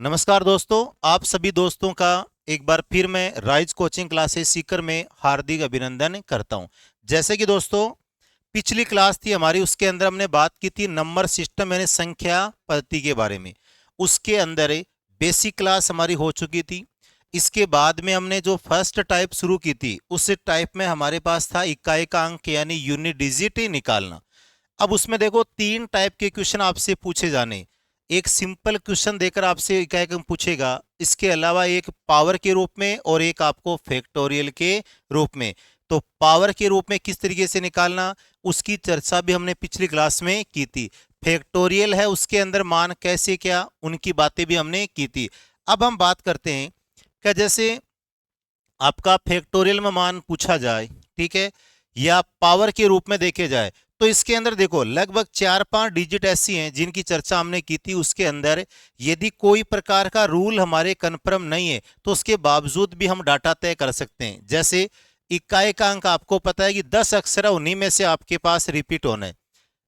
नमस्कार दोस्तों, आप सभी दोस्तों का एक बार फिर मैं राइज कोचिंग क्लासेस सीकर में हार्दिक अभिनंदन करता हूं। जैसे कि दोस्तों पिछली क्लास थी हमारी, उसके अंदर हमने बात की थी नंबर सिस्टम यानी संख्या पद्धति के बारे में। उसके अंदर बेसिक क्लास हमारी हो चुकी थी। इसके बाद में हमने जो फर्स्ट टाइप शुरू की थी उस टाइप में हमारे पास था इकाई का अंक यानी यूनिट डिजिट निकालना। अब उसमें देखो तीन टाइप के क्वेश्चन आपसे पूछे जाने। एक सिंपल क्वेश्चन देकर आपसे इकाई का अंक पूछेगा, इसके अलावा एक पावर के रूप में और एक आपको फैक्टोरियल के रूप में। तो पावर के रूप में किस तरीके से निकालना उसकी चर्चा भी हमने पिछली क्लास में की थी। फैक्टोरियल है उसके अंदर मान कैसे क्या उनकी बातें भी हमने की थी। अब हम बात करते हैं क्या जैसे आपका फैक्टोरियल में मान पूछा जाए, ठीक है, या पावर के रूप में देखे जाए, तो इसके अंदर देखो लगभग 4-5 डिजिट ऐसी हैं जिनकी चर्चा हमने की थी। उसके अंदर यदि कोई प्रकार का रूल हमारे कन्फर्म नहीं है तो उसके बावजूद भी हम डाटा तय कर सकते हैं। जैसे इकाई का अंक आपको पता है कि 10 अक्षर है, उन्हीं में से आपके पास रिपीट होना है।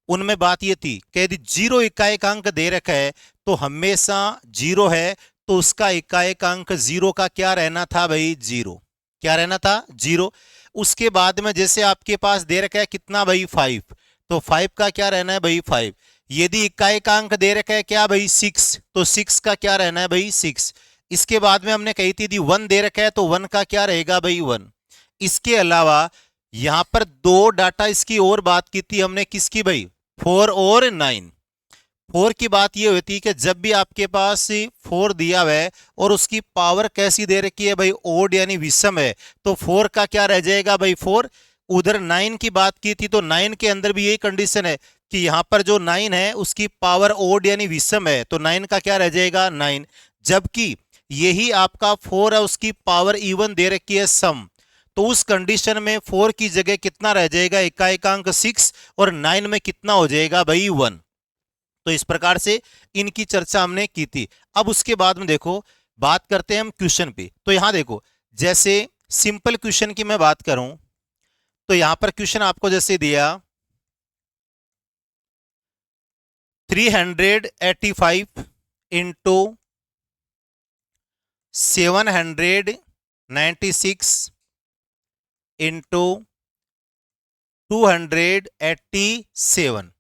उनमें बात ये थी कि यदि 0 इकाई का अंक दे रखा है तो हमेशा 0 है, तो उसका इकाई का अंक 0 का क्या रहना था भाई, 0। क्या रहना था, 0। उसके बाद में जैसे आपके पास दे रखा है कितना भाई, 5, तो 5 का क्या रहना है भाई, 5। यदि इकाई का अंक दे रखा है क्या भाई, 6, तो 6 का क्या रहना है भाई, 6। इसके बाद में हमने कही थी 1 दे रखा है तो 1 का क्या रहेगा भाई, 1। इसके अलावा यहां पर दो डाटा इसकी और बात की थी हमने, किसकी भाई, 4 और 9। 4 की बात ये होती है कि जब भी आपके पास 4 दिया हुआ है और उसकी पावर कैसी दे रखी है भाई, ओड यानी विषम है, तो 4 का क्या रह जाएगा भाई, 4। उधर 9 की बात की थी तो 9 के अंदर भी यही कंडीशन है कि यहां पर जो 9 है उसकी पावर ओड यानी विषम है, तो 9 का क्या रह जाएगा, 9। जबकि यही आपका 4 है उसकी पावर इवन दे रखी है, सम, तो उस कंडीशन में 4 की जगह कितना रह जाएगा, इकाई का अंक 6, और 9 में कितना हो जाएगा भाई, 1। तो इस प्रकार से इनकी चर्चा हमने की थी। अब उसके बाद में देखो बात करते हैं हम क्वेश्चन पे। तो यहां देखो जैसे सिंपल क्वेश्चन की मैं बात करूं तो यहां पर क्वेश्चन आपको जैसे दिया 385 इंटू 796 इंटू 287।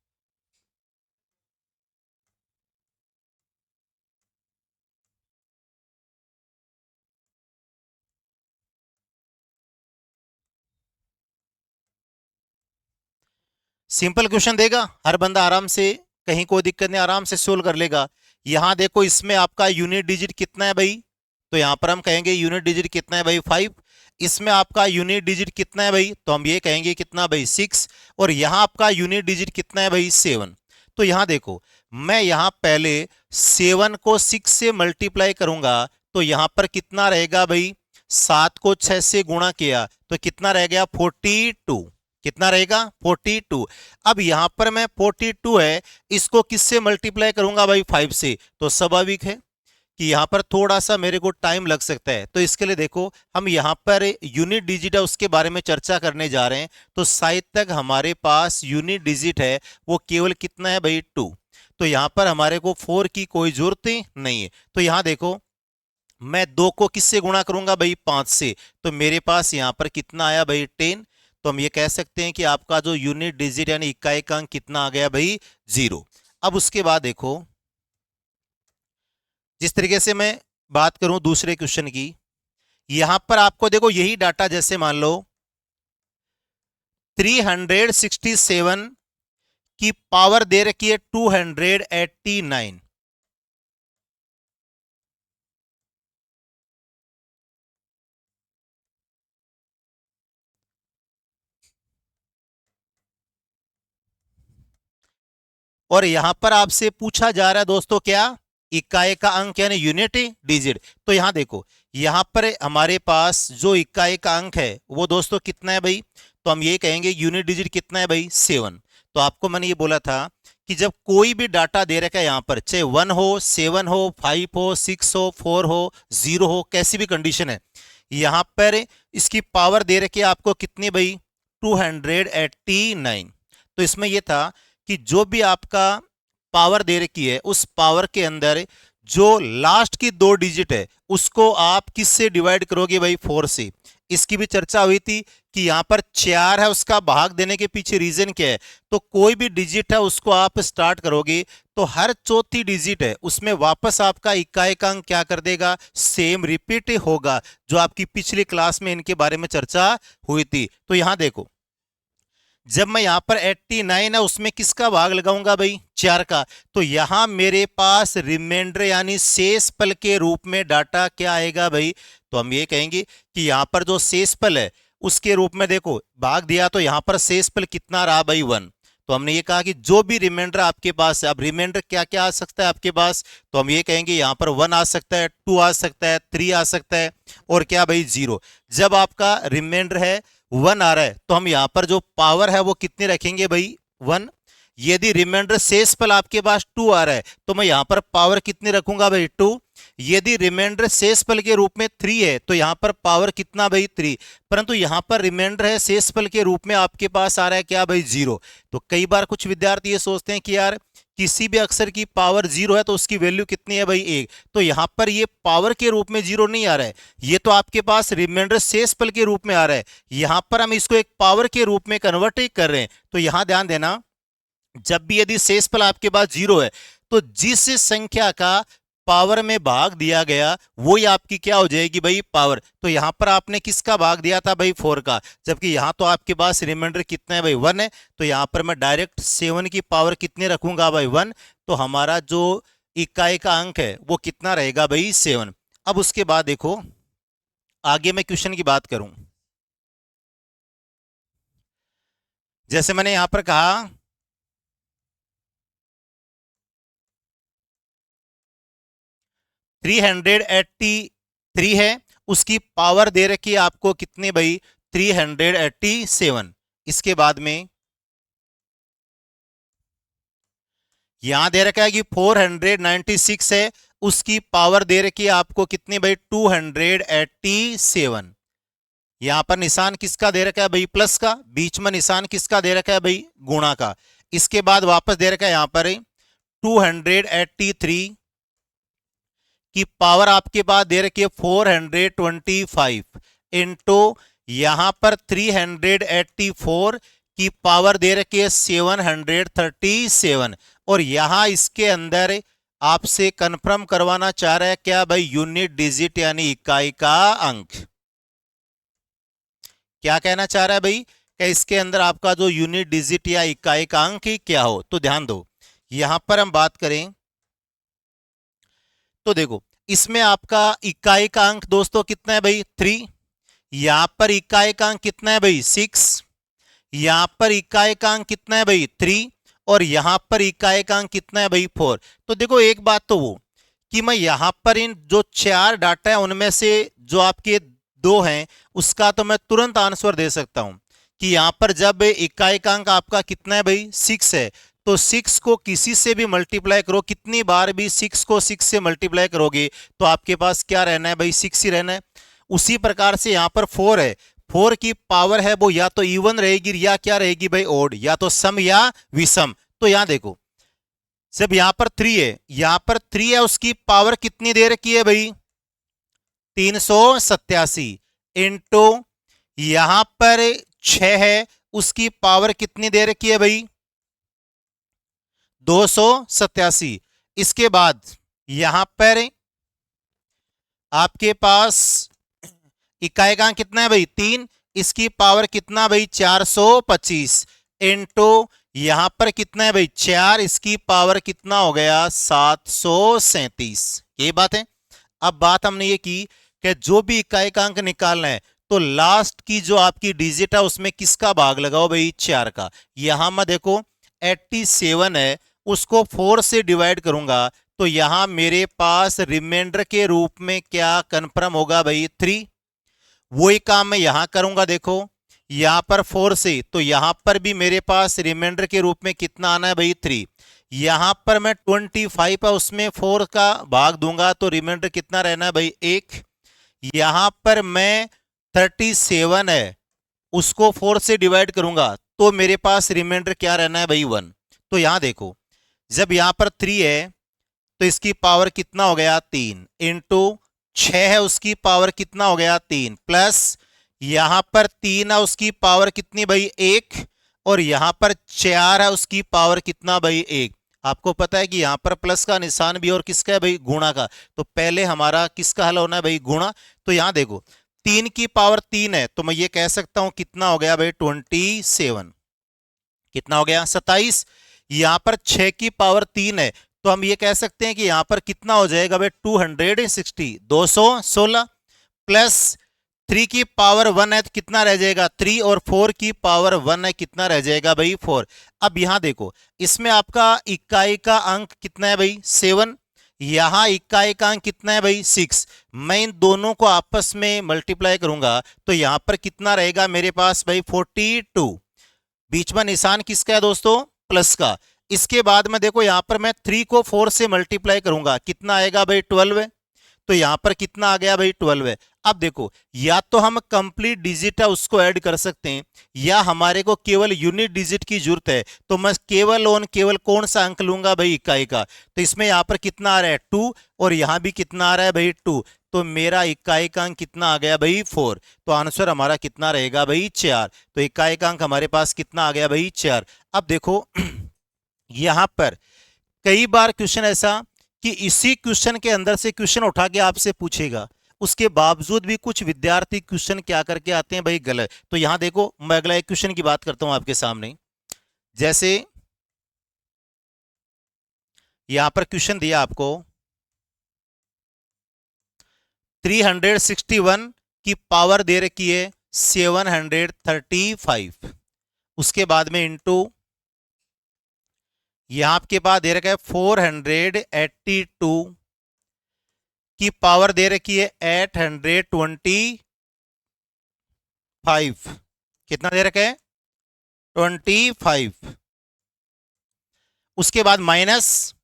सिंपल क्वेश्चन देगा, हर बंदा आराम से, कहीं कोई दिक्कत नहीं, आराम से सोल्व कर लेगा। यहां देखो इसमें आपका यूनिट डिजिट कितना है भाई, तो यहां पर हम कहेंगे यूनिट डिजिट कितना है भाई, 5। इसमें आपका यूनिट डिजिट कितना है भाई, तो हम ये कहेंगे कितना भाई, 6। और यहां आपका यूनिट डिजिट कितना है भाई, 7। तो यहां देखो मैं यहां पहले 7 को 6 से मल्टीप्लाई करूंगा तो यहां पर कितना रहेगा भाई, 7 को 6 से गुणा किया तो कितना रह गया, 42। कितना रहेगा, 42। अब यहां पर मैं 42 है, इसको किससे मल्टीप्लाई करूंगा भाई, 5 से, तो स्वाभाविक है कि यहां पर थोड़ा सा मेरे को टाइम लग सकता है। तो इसके लिए देखो हम यहां पर यूनिट डिजिट है उसके बारे में चर्चा करने जा रहे हैं। तो शायद तक हमारे पास यूनिट डिजिट है वो केवल कितना है भाई, 2। तो यहां पर हमारे को 4 की कोई जरूरत नहीं है। तो यहां देखो मैं 2 को किससे गुणा करूंगा भाई, 5 से, तो मेरे पास यहां पर कितना आया भाई, 10। तो हम ये कह सकते हैं कि आपका जो यूनिट डिजिट यानी इकाई का अंक कितना आ गया भाई, 0। अब उसके बाद देखो जिस तरीके से मैं बात करूं दूसरे क्वेश्चन की, यहां पर आपको देखो यही डाटा जैसे मान लो 367 की पावर दे रखी है 289। और यहां पर आपसे पूछा जा रहा है दोस्तों क्या, इकाई का अंक यानी यूनिट डिजिट। तो यहां देखो यहां पर हमारे पास जो इकाई का अंक है वो दोस्तों कितना है भाई, तो हम ये कहेंगे यूनिट डिजिट कितना है भाई, 7। तो आपको मैंने ये बोला था कि जब कोई भी डाटा दे रखा है यहां पर, चाहे 1 हो, 7 हो, 5 हो, 6 हो, 4 हो, 0 हो, कैसी भी कंडीशन है, यहां पर इसकी पावर दे रखी है आपको कितनी भाई, 289। तो इसमें यह था कि जो भी आपका पावर दे रखी है उस पावर के अंदर जो लास्ट की 2 डिजिट है उसको आप किससे डिवाइड करोगे भाई? 4 से। इसकी भी चर्चा हुई थी कि यहां पर 4 है, उसका भाग देने के पीछे रीजन क्या है? तो कोई भी डिजिट है उसको आप स्टार्ट करोगे तो हर चौथी डिजिट है उसमें वापस आपका इकाई का अंक क्या कर देगा? सेम रिपीट होगा, जो आपकी पिछली क्लास में इनके बारे में चर्चा हुई थी। तो यहां देखो, जब मैं यहां पर 89 है उसमें किसका भाग लगाऊंगा भाई? 4 का। तो यहां मेरे पास रिमाइंडर यानी शेषफल के रूप में डाटा क्या आएगा भाई? तो हम ये कहेंगे कि यहां पर जो शेषफल है उसके रूप में देखो भाग दिया, तो यहां पर शेषफल कितना रहा भाई? 1। तो हमने ये कहा कि जो भी रिमाइंडर आपके पास है, अब रिमाइंडर क्या क्या आ सकता है आपके पास? तो हम ये कहेंगे यहां पर 1 आ सकता है, 2 आ सकता है, 3 आ सकता है, और क्या भाई? 0। जब आपका रिमाइंडर है 1 आ रहा है तो हम यहां पर जो पावर है वो कितनी रखेंगे भाई? 1। यदि रिमाइंडर शेषफल आपके पास 2 आ रहा है तो मैं यहां पर पावर कितनी रखूंगा भाई? 2। यदि रिमाइंडर शेषफल के रूप में 3 है तो यहां पर पावर कितना भाई? 3। परंतु यहां पर रिमाइंडर है शेषफल के रूप में आपके पास आ रहा है क्या भाई? 0। तो कई बार कुछ विद्यार्थी ये सोचते हैं कि यार किसी भी अक्षर की पावर 0 है तो उसकी वैल्यू कितनी है भाई? 1। तो यहां पर ये पावर के रूप में 0 नहीं आ रहा है, ये तो आपके पास रिमाइंडर शेषफल के रूप में आ रहा है। यहां पर हम इसको एक पावर के रूप में कन्वर्ट कर रहे हैं। तो यहां ध्यान देना, जब भी यदि शेषफल आपके पास 0 है तो जिस संख्या का पावर में भाग दिया गया वो ही आपकी क्या हो जाएगी भाई? पावर। तो यहां पर आपने किसका भाग दिया था भाई? 4 का। जबकि यहां तो आपके पास रिमाइंडर कितना है भाई? 1 है। तो यहां पर मैं डायरेक्ट 7 की पावर कितने रखूंगा भाई? 1। तो हमारा जो इकाई का अंक है वो कितना रहेगा भाई? 7। अब उसके बाद देखो, आगे मैं क्वेश्चन की बात करूं, जैसे मैंने यहां पर कहा 383 है, उसकी पावर दे रखी है आपको कितनी भाई? 387। इसके बाद में यहां दे रखा है कि 496 है, उसकी पावर दे रखी है आपको कितनी भाई? 287। यहां पर निशान किसका दे रखा है भाई? प्लस का। बीच में निशान किसका दे रखा है भाई? गुणा का। इसके बाद वापस दे रखा है यहां पर 283 की पावर आपके पास दे रखी है 425 इंटू यहां पर 384 की पावर दे रखी है 737। और यहां इसके अंदर आपसे कंफर्म करवाना चाह रहा है क्या भाई? यूनिट डिजिट यानी इकाई का अंक। क्या कहना चाह रहा है भाई? क्या इसके अंदर आपका जो यूनिट डिजिट या इकाई का अंक ही क्या हो? तो ध्यान दो, यहां पर हम बात करें तो देखो, इसमें आपका इकाई का अंक दोस्तों कितना है भाई? 3। यहां पर इकाई का अंक कितना है भाई? 6। यहां पर इकाई का अंक कितना है भाई? 3। और यहां पर इकाई का अंक कितना है भाई? 4। तो देखो एक बात तो वो कि मैं यहां पर इन जो 4 डाटा है उनमें से जो आपके 2 हैं उसका तो मैं तुरंत आंसर दे सकता हूं कि यहां पर जब इकाई का अंक आपका कितना है भाई? 6 है, तो 6 को किसी से भी मल्टीप्लाई करो, कितनी बार भी 6 को 6 से मल्टीप्लाई करोगे तो आपके पास क्या रहना है भाई? 6 ही रहना है। उसी प्रकार से यहां पर 4 है, 4 की पावर है वो या तो इवन रहेगी या क्या रहेगी भाई? ओड, या तो सम या विषम। तो यहां देखो, जब यहां पर 3 है, यहां पर 3 है, उसकी पावर कितनी दे रखी है भाई? 387 इंटू यहां पर 6 है, उसकी पावर कितनी दे रखी है भाई? 287। इसके बाद यहां पर आपके पास इकाई का अंक कितना है भाई? 3। इसकी पावर कितना भाई? 425 इंटू यहां पर कितना है भाई? 4। इसकी पावर कितना हो गया? 737। ये बात है। अब बात हमने ये की कि जो भी इकाई का अंक निकालना है तो लास्ट की जो आपकी डिजिट है उसमें किसका भाग लगाओ भाई? 4 का। यहां मैं देखो 87 है, उसको 4 से डिवाइड करूंगा तो यहां मेरे पास रिमाइंडर के रूप में क्या कंफर्म होगा भाई? 3। वही काम मैं यहां करूंगा, देखो यहां पर 4 से, तो यहां पर भी मेरे पास रिमाइंडर के रूप में कितना आना है भाई? 3। यहां पर मैं 25 है उसमें 4 का भाग दूंगा तो रिमाइंडर कितना रहना है भाई? 1। यहां पर मैं 37 है, उसको 4 से डिवाइड करूंगा तो मेरे पास रिमाइंडर क्या रहना है भाई? 1। तो यहां देखो, जब यहां पर 3 है तो इसकी पावर कितना हो गया 3 इंटू 6 है उसकी पावर कितना हो गया 3 प्लस यहां पर 3 है उसकी पावर कितनी भाई 1 और यहां पर 4 है उसकी पावर कितना भाई 1। आपको पता है कि यहां पर प्लस का निशान भी और किसका है भाई गुणा का, तो पहले हमारा किसका हल होना है भाई गुणा। तो यहां देखो 3 की पावर 3 है तो मैं ये कह सकता हूं कितना हो गया भाई 27, कितना हो गया 27। यहां पर 6 की पावर 3 है तो हम ये कह सकते हैं कि यहां पर कितना हो जाएगा भाई 260 216 प्लस 3 की पावर 1 है तो कितना रह जाएगा 3 और 4 की पावर 1 है कितना रह जाएगा भाई 4। अब यहां देखो इसमें आपका इकाई का अंक कितना है भाई 7, यहां इकाई का अंक कितना है भाई 6। मैं इन दोनों को आपस में मल्टीप्लाई करूंगा तो यहां पर कितना रहेगा मेरे पास भाई 42, बीच में निशान किसका है दोस्तों प्लस का। इसके बाद में देखो यहां पर मैं 3 को 4 से मल्टीप्लाई करूंगा कितना आएगा भाई 12 है, तो यहां पर कितना आ गया भाई 12 है। अब देखो या तो हम कंप्लीट डिजिट है उसको ऐड कर सकते हैं या हमारे को केवल यूनिट डिजिट की जरूरत है तो मैं केवल और केवल कौन सा अंक लूंगा भाई इकाई का। तो इसमें यहां पर कितना आ रहा है 2 और यहां भी कितना आ रहा है भाई 2, तो मेरा इकाई का अंक कितना आ गया भाई 4। तो आंसर हमारा कितना रहेगा भाई 4। तो इकाई का अंक हमारे पास कितना आ गया भाई 4। अब देखो यहां पर कई बार क्वेश्चन ऐसा कि इसी क्वेश्चन के अंदर से क्वेश्चन उठा के आपसे पूछेगा, उसके बावजूद भी कुछ विद्यार्थी क्वेश्चन क्या करके आते हैं भाई गलत। तो यहां देखो मैं अगला एक क्वेश्चन की बात करता हूं आपके सामने। जैसे यहां पर क्वेश्चन दिया आपको 361 की पावर दे रखी है 735, उसके बाद में इंटू यहां आपके पास दे रखा है 482 की पावर दे रखी है 825, कितना दे रखा है 25, उसके बाद माइनस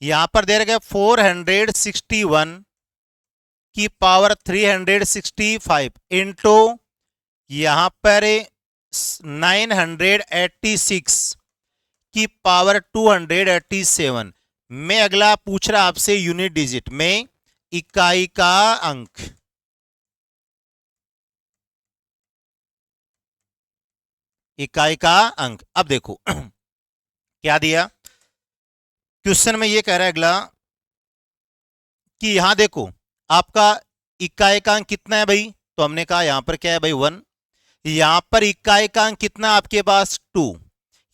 यहां पर दे रखा है 461 की पावर 365 इंटू यहां पर 986 की पावर 287 में अगला पूछ रहा आपसे यूनिट डिजिट में इकाई का अंक। इकाई का अंक अब देखो क्या दिया क्वेश्चन में ये कह रहा है अगला कि यहां देखो आपका इकाई का अंक कितना है भाई, तो हमने कहा यहां पर क्या है भाई 1, यहां पर इकाई का अंक कितना आपके पास 2,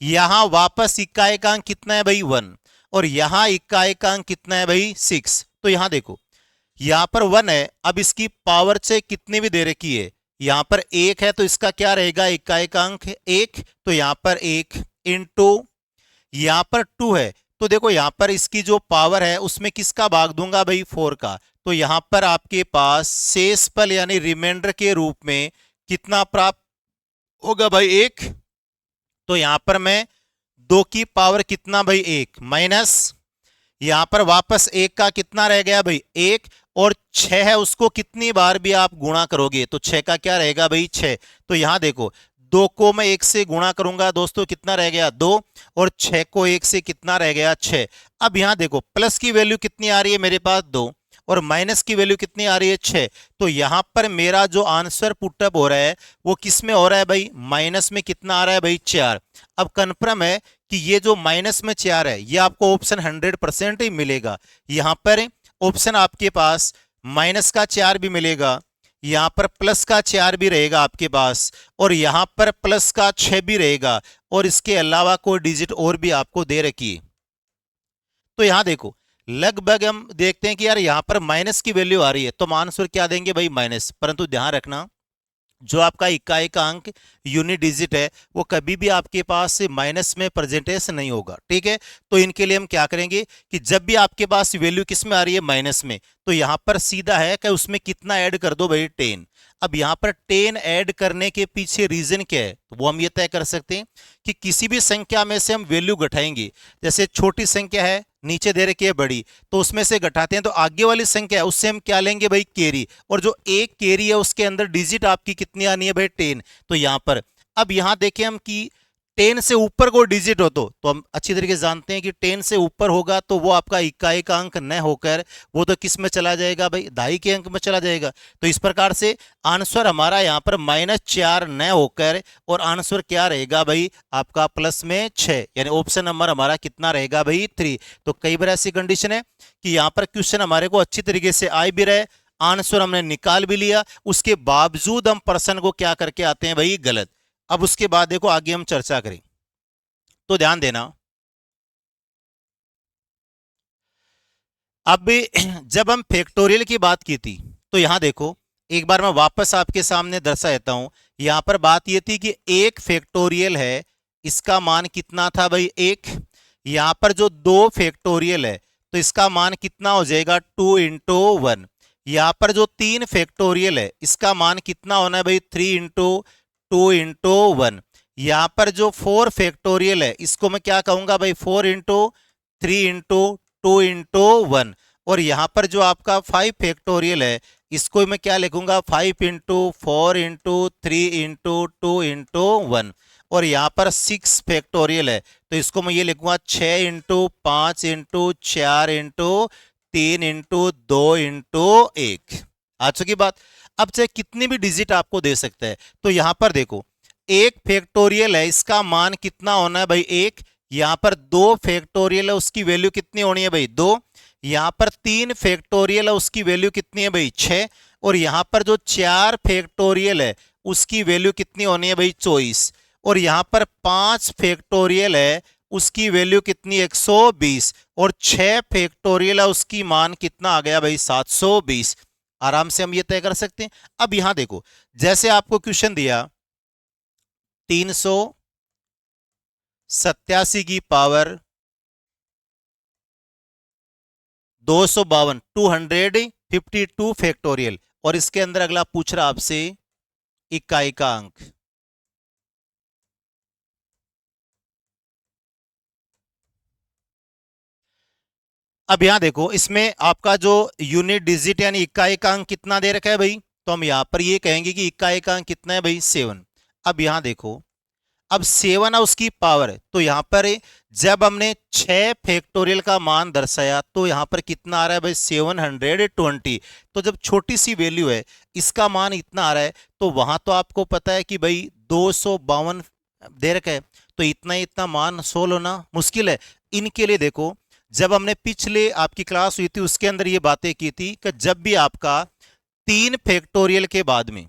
यहां वापस इकाई का अंक कितना है भाई 1 और यहां इकाई का अंक कितना है भाई 6। तो यहां देखो यहां पर 1 है, अब इसकी पावर से कितनी भी दे रखी है, यहां पर 1 है तो इसका क्या रहेगा इकाई का अंक 1, तो यहां पर 1 इंटू यहां पर 2 है तो देखो यहां पर इसकी जो पावर है उसमें किसका भाग दूंगा भाई 4 का, तो यहां पर आपके पास शेषफल यानी रिमाइंडर के रूप में कितना प्राप्त होगा भाई 1। तो यहां पर मैं 2 की पावर कितना भाई 1 माइनस यहां पर वापस 1 का कितना रह गया भाई 1 और 6 है उसको कितनी बार भी आप गुणा करोगे तो 6 का क्या रहेगा भाई 6। तो यहां देखो 2 को मैं 1 से गुणा करूंगा दोस्तों कितना रह गया 2 और 6 को 1 से कितना रह गया 6। अब यहां देखो प्लस की वैल्यू कितनी आ रही है मेरे पास 2 और माइनस की वैल्यू कितनी आ रही है 6। तो यहां पर मेरा जो आंसर पुटअप हो रहा है वो किस में हो रहा है भाई माइनस में कितना आ रहा है भाई 4। अब कन्फर्म है कि ये जो माइनस में 4 है ये आपको ऑप्शन 100% ही मिलेगा। यहां पर ऑप्शन आपके पास माइनस का 4 भी मिलेगा, यहां पर प्लस का 4 भी रहेगा आपके पास और यहां पर प्लस का 6 भी रहेगा और इसके अलावा कोई डिजिट और भी आपको दे रखी है। तो यहां देखो लगभग हम देखते हैं कि यार यहां पर माइनस की वैल्यू आ रही है तो हम आंसर क्या देंगे भाई माइनस, परंतु ध्यान रखना जो आपका इकाई का अंक यूनिट डिजिट है वो कभी भी आपके पास माइनस में प्रेजेंटेशन नहीं होगा, ठीक है। तो इनके लिए हम क्या करेंगे कि जब भी आपके पास वैल्यू किस में आ रही है माइनस में तो यहां पर सीधा है कि उसमें कितना ऐड कर दो भाई 10। अब यहां पर 10 ऐड करने के पीछे रीजन क्या है तो वो हम ये तय कर सकते हैं कि किसी भी संख्या में से हम वैल्यू घटाएंगे, जैसे छोटी संख्या है नीचे दे रखी है बड़ी तो उसमें से घटाते हैं तो आगे वाली संख्या है उससे हम क्या लेंगे भाई कैरी, और जो एक कैरी है उसके अंदर डिजिट आपकी कितनी आनी है भाई 10। तो यहां पर अब यहां देखें हम कि 10 से ऊपर कोई डिजिट हो तो हम अच्छी तरीके से जानते हैं कि 10 से ऊपर होगा तो वो आपका इकाई का अंक न होकर वो तो किस में चला जाएगा भाई, दहाई के अंक में चला जाएगा। तो इस प्रकार से आंसर हमारा यहाँ पर -4 न होकर और आंसर क्या रहेगा भाई आपका प्लस में 6, यानी ऑप्शन नंबर हमारा कितना रहेगा भाई 3। तो कई बार ऐसी कंडीशन है कि यहाँ पर क्वेश्चन हमारे को अच्छी तरीके से आ भी रहे, आंसर हमने निकाल भी लिया, उसके बावजूद हम प्रश्न को क्या करके आते हैं भाई गलत। अब उसके बाद देखो आगे हम चर्चा करें तो ध्यान देना। अब जब हम फैक्टोरियल की बात की थी तो यहां देखो एक बार मैं वापस आपके सामने दर्शा देता हूं। यहां पर बात यह थी कि एक फैक्टोरियल है, इसका मान कितना था भाई 1। यहां पर जो 2 फैक्टोरियल है तो इसका मान कितना हो जाएगा 2 इंटू 1। यहां पर जो 3 फैक्टोरियल है इसका मान कितना होना है भाई 3 इंटू 2 इंटू 1। यहां पर जो 4 फैक्टोरियल है इसको मैं क्या कहूंगा भाई 4 इंटू 3 इंटू 2 इंटू 1। और यहां पर जो आपका 5 फैक्टोरियल है इसको मैं क्या लिखूंगा 5 इंटू 4 इंटू 3 इंटू 2 इंटू 1। और यहां पर 6 फैक्टोरियल है तो इसको मैं ये लिखूंगा 6 into 5 into 4 into 3 into 2 into 1। आ चुकी बात। अब चाहे कितनी भी डिजिट आपको दे सकता है तो यहां पर देखो एक फैक्टोरियल है इसका मान कितना होना है भाई 1। यहां पर 2 फैक्टोरियल है उसकी वैल्यू कितनी होनी है भाई 2। यहां पर 3 फैक्टोरियल है उसकी वैल्यू कितनी है भाई 6। और यहां पर जो 4 फैक्टोरियल है उसकी वैल्यू कितनी होनी है भाई 24। और यहां पर 5 फैक्टोरियल है उसकी वैल्यू कितनी 120। और 6 फैक्टोरियल है उसकी मान कितना आ गया भाई 720। आराम से हम ये तय कर सकते हैं। अब यहां देखो जैसे आपको क्वेश्चन दिया 387 की पावर 252 252 फैक्टोरियल, और इसके अंदर अगला पूछ रहा आपसे इकाई का अंक। अब यहां देखो इसमें आपका जो यूनिट डिजिट यानी इकाई का अंक कितना दे रखा है भाई, तो हम यहां पर ये कहेंगे कि इकाई का अंक कितना है भाई 7। अब यहां देखो अब 7 है उसकी पावर, तो यहां पर जब हमने 6 फैक्टोरियल का मान दर्शाया तो यहां पर कितना आ रहा है भाई 720। तो जब छोटी सी वैल्यू है इसका मान इतना आ रहा है तो वहां तो आपको पता है कि भाई 252 दे रखा है, तो इतना मान सोल्व होना मुश्किल है। इनके लिए देखो जब हमने पिछले आपकी क्लास हुई थी उसके अंदर ये बातें की थी कि जब भी आपका 3 फैक्टोरियल के बाद में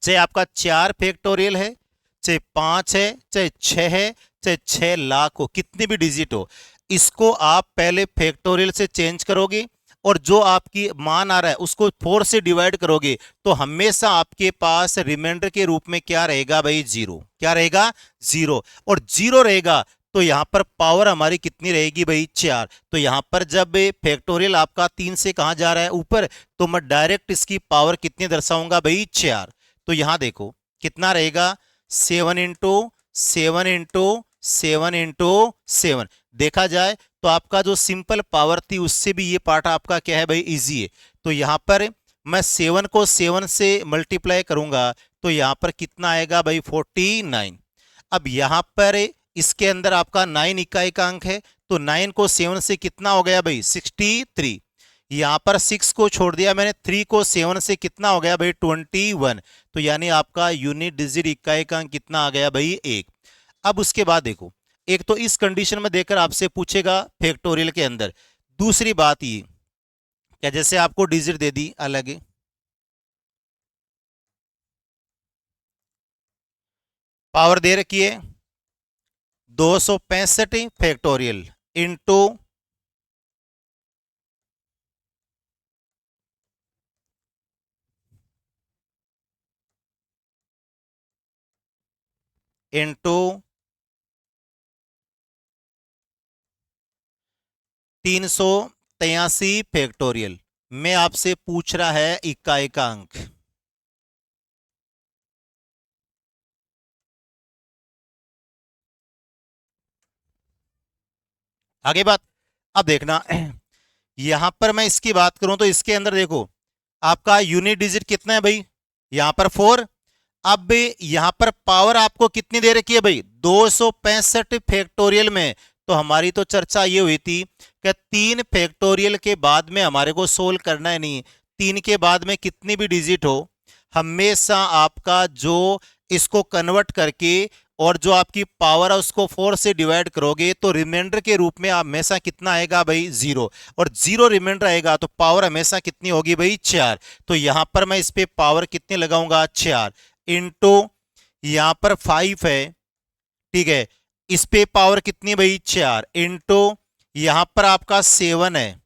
चाहे आपका 4 फैक्टोरियल है, चाहे 5 है, चाहे 6 है, चाहे 6 लाख हो, कितनी भी डिजिट हो, इसको आप पहले फैक्टोरियल से चेंज करोगे और जो आपकी मान आ रहा है उसको 4 से डिवाइड करोगे तो हमेशा आपके पास रिमाइंडर के रूप में क्या रहेगा भाई 0। क्या रहेगा 0। और 0 रहेगा तो यहां पर पावर हमारी कितनी रहेगी भाई 4। तो यहां पर जब फैक्टोरियल आपका 3 से कहां जा रहा है ऊपर, तो मैं डायरेक्ट इसकी पावर कितनी दर्शाऊंगा भाई 4। तो यहां देखो कितना रहेगा 7 इंटू 7 इंटू 7 इंटू 7। देखा जाए तो आपका जो सिंपल पावर थी उससे भी ये पार्ट आपका क्या है भाई इजी है। तो यहां पर मैं 7 को 7 से मल्टीप्लाई करूंगा तो यहां पर कितना आएगा भाई 49। अब यहां पर इसके अंदर आपका 9 इकाई का अंक है तो 9 को 7 से कितना हो गया भाई 63। यहां पर 6 को छोड़ दिया मैंने, 3 को 7 से कितना हो गया भाई 21। तो यानी आपका यूनिट डिजिट इकाई का अंक कितना आ गया भाई 1। अब उसके बाद देखो एक तो इस कंडीशन में देकर आपसे पूछेगा फैक्टोरियल के अंदर। दूसरी बात ये क्या जैसे आपको डिजिट दे दी अलग, पावर दे रखी है 265 फैक्टोरियल इंटू इंटू 383 फैक्टोरियल में आपसे पूछ रहा है इकाई का अंक। आगे बात अब देखना यहां पर मैं इसकी बात करूं तो इसके अंदर देखो आपका यूनिट डिजिट कितना है भाई, यहां पर 4। अब यहां पर पावर आपको कितनी दे रखी है भाई, 265 फैक्टोरियल में। तो हमारी तो चर्चा ये हुई थी कि 3 फैक्टोरियल के बाद में हमारे को सोल्व करना है, नहीं 3 के बाद में कितनी भी डिजिट हो, हमेशा आपका जो इसको कन्वर्ट करके और जो आपकी पावर है उसको 4 से डिवाइड करोगे तो रिमाइंडर के रूप में हमेशा कितना आएगा भाई, 0। और 0 रिमाइंडर आएगा तो पावर हमेशा कितनी होगी भाई, 4। तो यहां पर मैं इस पे पावर कितनी लगाऊंगा, 4 इंटू यहां पर 5 है, ठीक है, इस पे पावर कितनी भाई, 4 इंटू यहां पर आपका 7 है,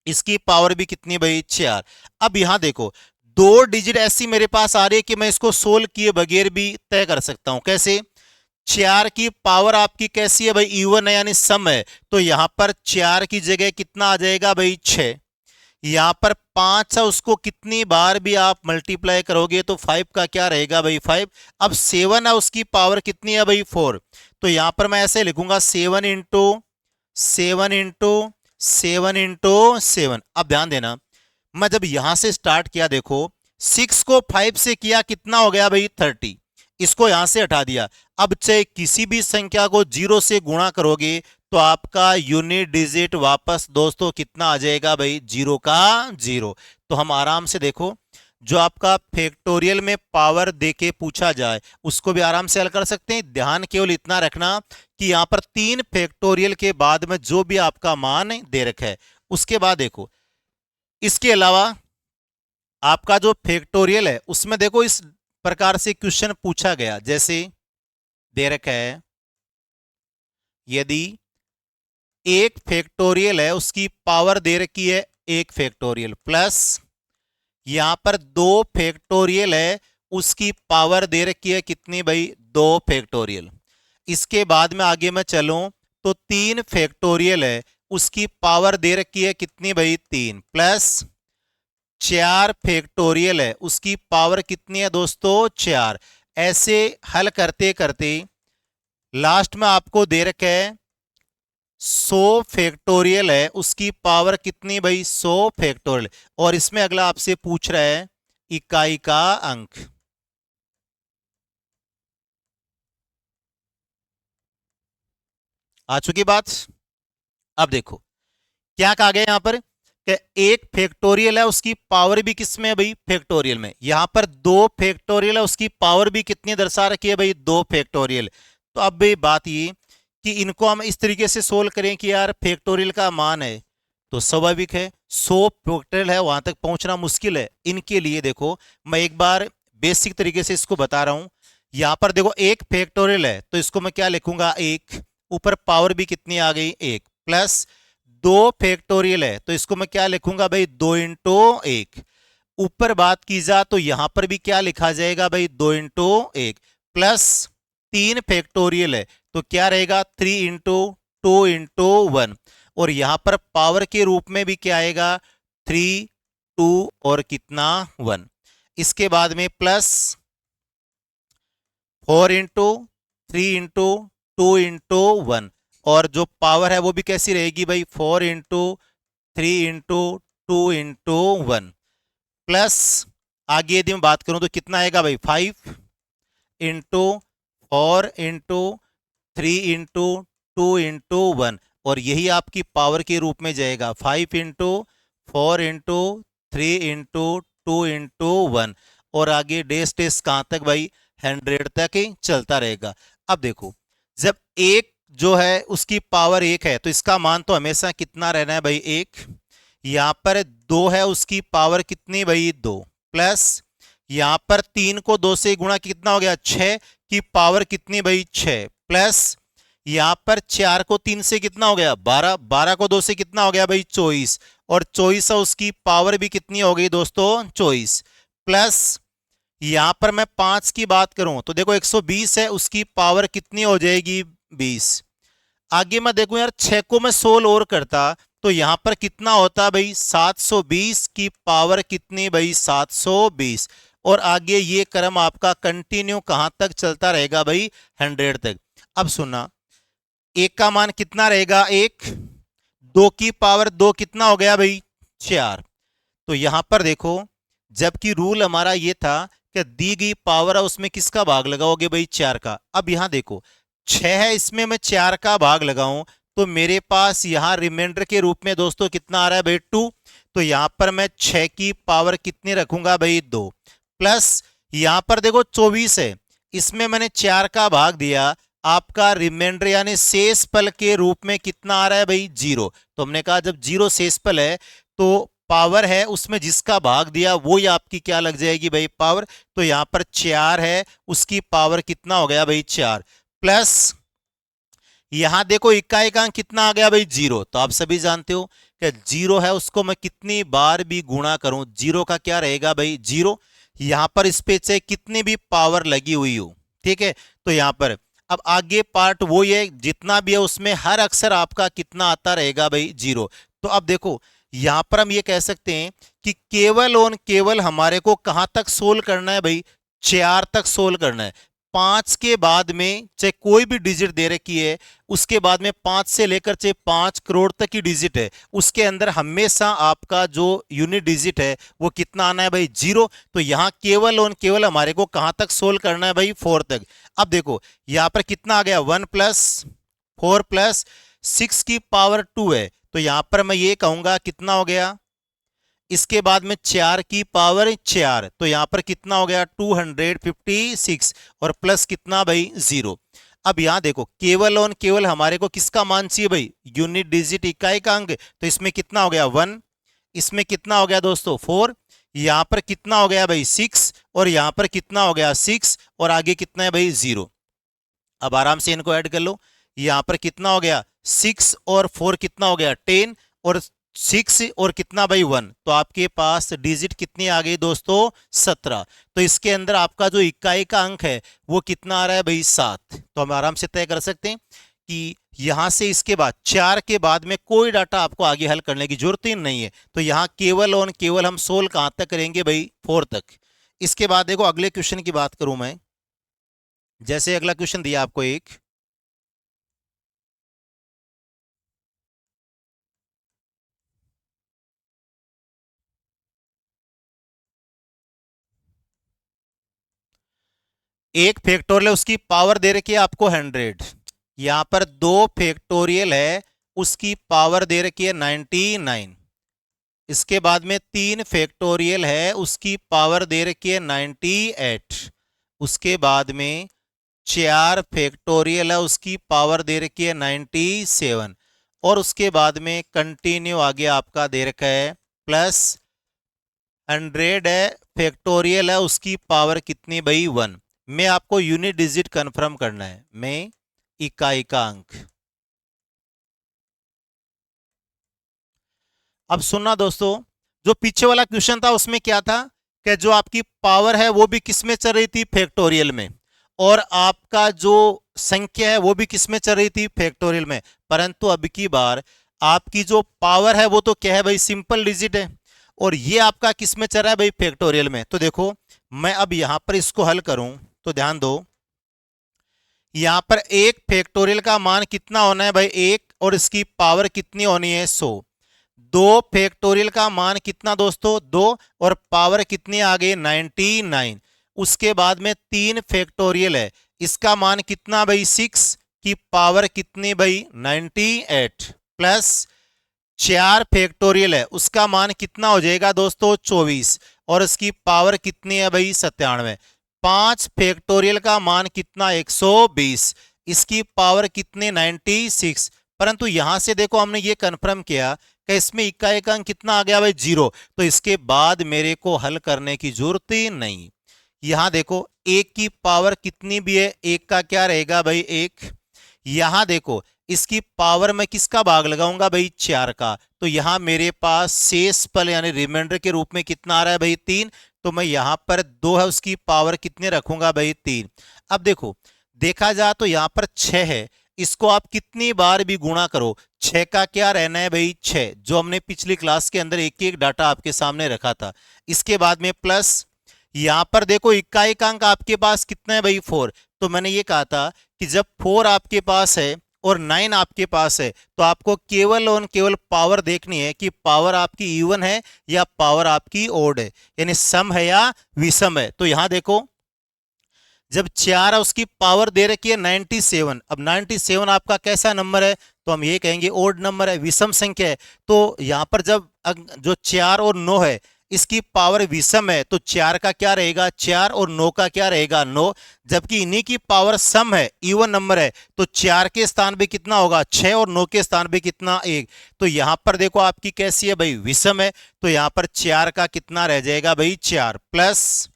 इसकी पावर भी कितनी भाई, 4। अब यहां देखो 2 डिजिट ऐसी मेरे पास आ रही है कि मैं इसको सोल्व किए बगैर भी तय कर सकता हूं। कैसे, 4 की पावर आपकी कैसी है भाई, इवन है यानी सम है, तो यहां पर 4 की जगह कितना आ जाएगा भाई, 6। यहां पर 5 है, उसको कितनी बार भी आप मल्टीप्लाई करोगे तो 5 का क्या रहेगा भाई, 5। अब 7 है, उसकी पावर कितनी है भाई, 4। तो यहां पर मैं ऐसे लिखूंगा 7 इंटू 7 इंटू 7 इंटू 7। अब ध्यान देना, मैं जब यहां से स्टार्ट किया, देखो 6 को 5 से किया कितना हो गया भाई, 30। इसको यहां से हटा दिया। अब चाहे किसी भी संख्या को 0 से गुणा करोगे तो आपका यूनिट डिजिट वापस दोस्तों कितना आ जाएगा भाई, 0 का 0। तो हम आराम से देखो, जो आपका फैक्टोरियल में पावर देके पूछा जाए उसको भी आराम से हल कर सकते हैं। ध्यान केवल इतना रखना कि यहां पर 3 फैक्टोरियल के बाद में जो भी आपका मान दे रखा है उसके बाद देखो, इसके अलावा आपका जो फैक्टोरियल है उसमें देखो इस प्रकार से क्वेश्चन पूछा गया, जैसे दे रखा है यदि एक फैक्टोरियल है उसकी पावर दे रखी है 1 फैक्टोरियल प्लस यहां पर 2 फैक्टोरियल है उसकी पावर दे रखी है कितनी भाई, 2 फैक्टोरियल। इसके बाद में आगे मैं चलूं तो 3 फैक्टोरियल है उसकी पावर दे रखी है कितनी भाई, 3 प्लस 4 फैक्टोरियल है उसकी पावर कितनी है दोस्तों, 4। ऐसे हल करते करते लास्ट में आपको दे रखा है 100 फैक्टोरियल है उसकी पावर कितनी भाई, 100 फैक्टोरियल। और इसमें अगला आपसे पूछ रहा है इकाई का अंक। आ चुकी बात। अब देखो क्या कहा गया यहां पर कि एक फैक्टोरियल है उसकी पावर भी किसमें है भाई, फैक्टोरियल में। यहां पर 2 फैक्टोरियल है उसकी पावर भी कितनी दर्शा रखी है भाई, 2 फैक्टोरियल। तो अब भाई बात ये कि इनको हम इस तरीके से सोल्व करें कि यार फैक्टोरियल का मान है तो स्वाभाविक है 100 फैक्टोरियल है वहां तक पहुंचना मुश्किल है। इनके लिए देखो मैं एक बार बेसिक तरीके से इसको बता रहा हूं। यहां पर देखो 1 फैक्टोरियल है तो इसको मैं क्या लिखूंगा, 1 ऊपर पावर भी कितनी आ गई, 1 प्लस 2 फैक्टोरियल है तो इसको मैं क्या लिखूंगा भाई, 2 इंटू 1। ऊपर बात की जा तो यहां पर भी क्या लिखा जाएगा भाई, 2 इंटू 1 प्लस 3 फैक्टोरियल है तो क्या रहेगा, 3 इंटू 2 इंटू 1। और यहां पर पावर के रूप में भी क्या आएगा, 3 2 और कितना 1। इसके बाद में प्लस 4 इंटू 3 इंटू 2 इंटू 1। और जो पावर है वो भी कैसी रहेगी भाई, 4 इंटू 3 इंटू 2 इंटू 1 प्लस आगे यदि मैं बात करूं तो कितना आएगा भाई, 5 इंटू 4 इंटू 3 इंटू 2 इंटू 1। और यही आपकी पावर के रूप में जाएगा 5 इंटू 4 इंटू 3 इंटू 2 इंटू 1। और आगे डेस डेस कहां तक भाई, 100 तक ही चलता रहेगा। अब देखो जब एक जो है उसकी पावर 1 है तो इसका मान तो हमेशा कितना रहना है भाई, 1। यहां पर 2 है उसकी पावर कितनी भाई, 2 प्लस यहां पर 3 को 2 से गुणा कितना हो गया, 6 की पावर कितनी भाई, 6 प्लस यहां पर 4 को 3 से कितना हो गया, 12 12 को 2 से कितना हो गया भाई, 24। और 24 है उसकी पावर भी कितनी हो गई दोस्तों, 24 प्लस यहां पर मैं 5 की बात करूं तो देखो 120 है उसकी पावर कितनी हो जाएगी, 20। आगे मैं देखूं यार 6 को मैं 16 और करता तो यहां पर कितना होता भाई, 720 की पावर कितनी भाई, 720। और आगे ये क्रम आपका कंटिन्यू कहां तक चलता रहेगा भाई, 100 तक। अब सुनना, 1 का मान कितना रहेगा, 1। 2 की पावर 2 कितना हो गया भाई, 4। तो यहां पर देखो जबकि रूल हमारा ये था कि दी गई पावर है उसमें किसका भाग लगाओगे भाई 4 का। अब यहां देखो 6 है, इसमें मैं 4 का भाग लगाऊं तो मेरे पास यहां रिमाइंडर के रूप में दोस्तों कितना आ रहा है भाई 2। तो यहां पर मैं 6 की पावर कितनी रखूंगा भाई 2, प्लस यहां पर देखो 24 है, इसमें मैंने 4 का भाग दिया, आपका रिमाइंडर यानी शेषफल के रूप में कितना आ रहा है भाई 0। तो हमने कहा जब 0 शेषफल है तो पावर है उसमें जिसका भाग दिया वो ही आपकी क्या लग जाएगी भाई पावर। तो यहां पर 4 है, उसकी पावर कितना हो गया भाई 4, प्लस यहां देखो इक्का एकांक कितना आ गया भाई 0। तो आप सभी जानते हो कि 0 है उसको मैं कितनी बार भी गुणा करूं 0 का क्या रहेगा भाई 0। यहां पर इस पे से कितनी भी पावर लगी हुई हो, ठीक है। तो यहां पर अब आगे पार्ट वो है जितना भी है उसमें हर अक्षर आपका कितना आता रहेगा भाई 0। तो अब देखो यहां पर हम ये कह सकते हैं कि केवल और केवल हमारे को कहां तक सोल्व करना है भाई 4 तक सोल्व करना है। 5 के बाद में चाहे कोई भी डिजिट दे रखी है, उसके बाद में 5 से लेकर चाहे 5 करोड़ तक की डिजिट है, उसके अंदर हमेशा आपका जो यूनिट डिजिट है वो कितना आना है भाई 0। तो यहां केवल और केवल हमारे को कहां तक सोल्व करना है भाई 4 तक। अब देखो यहां पर कितना आ गया 1 प्लस 4 प्लस 6 की पावर 2 है, तो यहां पर मैं ये कहूंगा कितना हो गया, इसके बाद में 4 की पावर 4, तो यहां पर कितना हो गया 256 और प्लस कितना भाई 0। अब यहां देखो केवल और केवल हमारे को किसका मान चाहिए भाई यूनिट डिजिट इकाई का अंक। तो इसमें कितना हो गया 1, इसमें कितना हो गया दोस्तों 4, यहां पर कितना हो गया भाई 6 और यहां पर कितना हो गया 6 और आगे कितना है भाई 0। अब आराम से इनको ऐड कर लो, यहां पर कितना हो गया 6 और 4 कितना हो गया 10 और 6 और कितना भाई 1, तो आपके पास डिजिट कितनी आ गई दोस्तों 17। तो इसके अंदर आपका जो इकाई का अंक है वो कितना आ रहा है भाई 7। तो हम आराम से तय कर सकते हैं कि यहां से इसके बाद 4 के बाद में कोई डाटा आपको आगे हल करने की जरूरत ही नहीं है। तो यहां केवल और केवल हम सोल्व कहां तक करेंगे भाई 4 तक। इसके बाद देखो अगले क्वेश्चन की बात करूं मैं, जैसे अगला क्वेश्चन दिया आपको एक फैक्टोरियल है उसकी पावर दे रखी है आपको 100, यहां पर 2 फैक्टोरियल है उसकी पावर दे रखी है 99, इसके बाद में 3 फैक्टोरियल है उसकी पावर दे रखी है 98, उसके बाद में 4 फैक्टोरियल है उसकी पावर दे रखी है 97 और उसके बाद में कंटिन्यू आगे आपका दे रखा है प्लस 100 है फैक्टोरियल है उसकी पावर कितनी भाई 1। मैं आपको यूनिट डिजिट कंफर्म करना है, मैं इकाई का अंक। अब सुनना दोस्तों, जो पीछे वाला क्वेश्चन था उसमें क्या था कि जो आपकी पावर है वो भी किस में चल रही थी फैक्टोरियल में, और आपका जो संख्या है वो भी किस में चल रही थी फैक्टोरियल में। परंतु अब की बार आपकी जो पावर है वो तो क्या है भाई सिंपल डिजिट है, और ये आपका किस में चल रहा है भाई फैक्टोरियल में। तो देखो मैं अब यहां पर इसको हल करूं तो ध्यान दो, यहां पर एक फैक्टोरियल का मान कितना होना है भाई 1 और इसकी पावर कितनी होनी है 100। 2 फैक्टोरियल का मान कितना दोस्तों 2 और पावर कितनी आ गई 99। उसके बाद में 3 फैक्टोरियल है, इसका मान कितना भाई 6 की पावर कितनी भाई 98 प्लस 4 फैक्टोरियल है उसका मान कितना हो जाएगा दोस्तों 24 और इसकी पावर कितनी है भाई 97। 5 फैक्टोरियल का मान कितना 120, इसकी पावर कितनी 96। परंतु यहां से देखो हमने ये कंफर्म किया कि इसमें इकाई का अंक कितना आ गया भाई 0, तो इसके बाद मेरे को हल करने की जरूरत ही नहीं। यहां देखो 1 की पावर कितनी भी है 1 का क्या रहेगा भाई 1, यहां देखो इसकी पावर में किसका भाग लगाऊंगा भाई 4 का, तो यहां मेरे पास शेषफल यानी रिमाइंडर के रूप में कितना आ रहा है भाई 3। तो मैं यहां पर 2 है उसकी पावर कितने रखूंगा भाई 3। अब देखो देखा जाए तो यहां पर 6 है, इसको आप कितनी बार भी गुणा करो 6 का क्या रहना है भाई 6, जो हमने पिछली क्लास के अंदर एक एक डाटा आपके सामने रखा था। इसके बाद में प्लस यहां पर देखो इकाई का अंक आपके पास कितना है भाई 4। तो मैंने ये कहा था कि जब 4 आपके पास है और 9 आपके पास है, तो आपको केवल और केवल पावर देखनी है कि पावर आपकी इवन है या पावर आपकी ओड है, यानी सम है या विषम है। तो यहां देखो, जब 4 है उसकी पावर दे रखी है 97। अब 97 आपका कैसा नंबर है, तो हम ये कहेंगे ओड नंबर है, विषम संख्या है। तो यहां पर जब जो 4 और 9 है इसकी पावर विषम है, तो 4 का क्या रहेगा 4 और 9 का क्या रहेगा 9। जबकि इन्हीं की पावर सम है, इवन नंबर है, तो 4 के स्थान पे कितना होगा 6 और 9 के स्थान पे कितना 1। तो यहां पर देखो आपकी कैसी है भाई, विषम है, तो यहां पर 4 का कितना रह जाएगा भाई 4 प्लस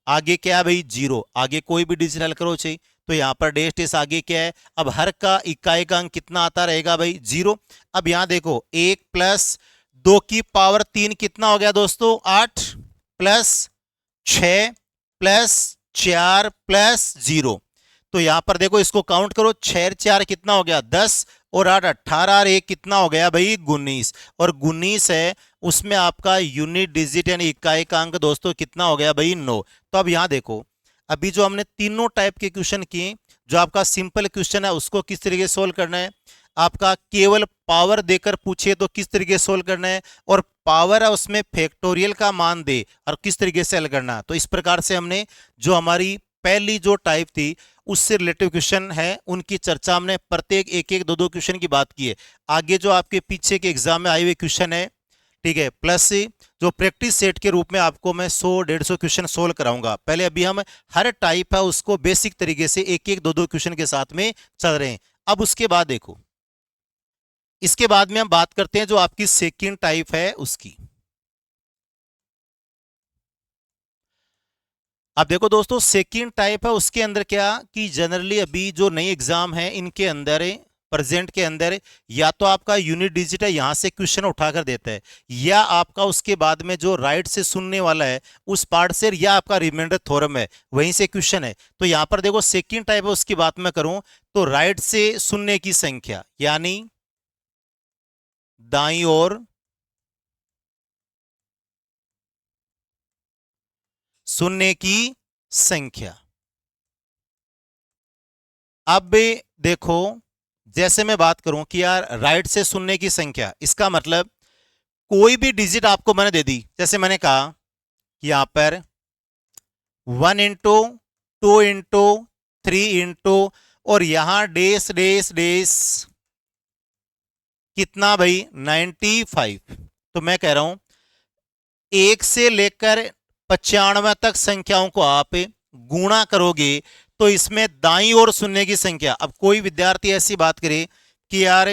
आगे क्या है भाई 0। आगे कोई भी डिजिट हल करो चाहिए, तो यहां पर डैश डैश आगे क्या है, अब हर का इकाई का अंक कितना आता रहेगा भाई 0। अब यहां देखो 1 प्लस 2 की पावर 3 कितना हो गया दोस्तों 8 प्लस 6 प्लस 4 प्लस 0। तो यहां पर देखो इसको काउंट करो, 6 4 कितना हो गया 10 और 8 18 और 1 कितना हो गया भाई 19। और 19 है उसमें आपका यूनिट डिजिट यानी इकाई का अंक दोस्तों कितना हो गया भाई 9। तो अब यहां देखो, अभी जो हमने तीनों टाइप के क्वेश्चन किए, जो आपका सिंपल क्वेश्चन है उसको किस तरीके से सोल्व करना है, आपका केवल पावर देकर पूछे तो किस तरीके से सोल्व करना है, और पावर है उसमें फैक्टोरियल का मान दे और किस तरीके से हल करना है। तो इस प्रकार से हमने जो हमारी पहली जो टाइप थी उससे रिलेटिव क्वेश्चन है उनकी चर्चा हमने प्रत्येक एक एक दो दो क्वेश्चन की बात की है। आगे जो आपके पीछे के एग्जाम में आए हुए क्वेश्चन है, ठीक है, प्लस जो प्रैक्टिस सेट के रूप में आपको मैं 100-150 क्वेश्चन सोल्व कराऊंगा। पहले अभी हम हर टाइप है उसको बेसिक तरीके से एक एक दो दो क्वेश्चन के साथ में चल रहे हैं। अब उसके बाद देखो, इसके बाद में हम बात करते हैं जो आपकी सेकंड टाइप है उसकी। अब देखो दोस्तों, सेकंड टाइप है उसके अंदर क्या कि जनरली अभी जो नई एग्जाम है इनके अंदर प्रेजेंट के अंदर या तो आपका यूनिट डिजिट है यहां से क्वेश्चन उठाकर देता है, या आपका उसके बाद में जो राइट से सुनने वाला है उस पार्ट से, या आपका रिमाइंडर थ्योरम है वहीं से क्वेश्चन है। तो यहां पर देखो सेकंड टाइप है उसकी बात मैं करूं तो राइट से सुनने की संख्या यानी दाईं ओर सुनने की संख्या। अब देखो, जैसे मैं बात करूं कि यार राइट से सुनने की संख्या, इसका मतलब कोई भी डिजिट आपको मैंने दे दी, जैसे मैंने कहा कि यहां पर 1 इंटू 2 इंटू 3 इंटू और यहां डेस डेस डेस कितना भाई 95। तो मैं कह रहा हूं 1 से लेकर 95 तक संख्याओं को आप गुणा करोगे तो इसमें दाईं ओर सुनने की संख्या। अब कोई विद्यार्थी ऐसी बात करे कि यार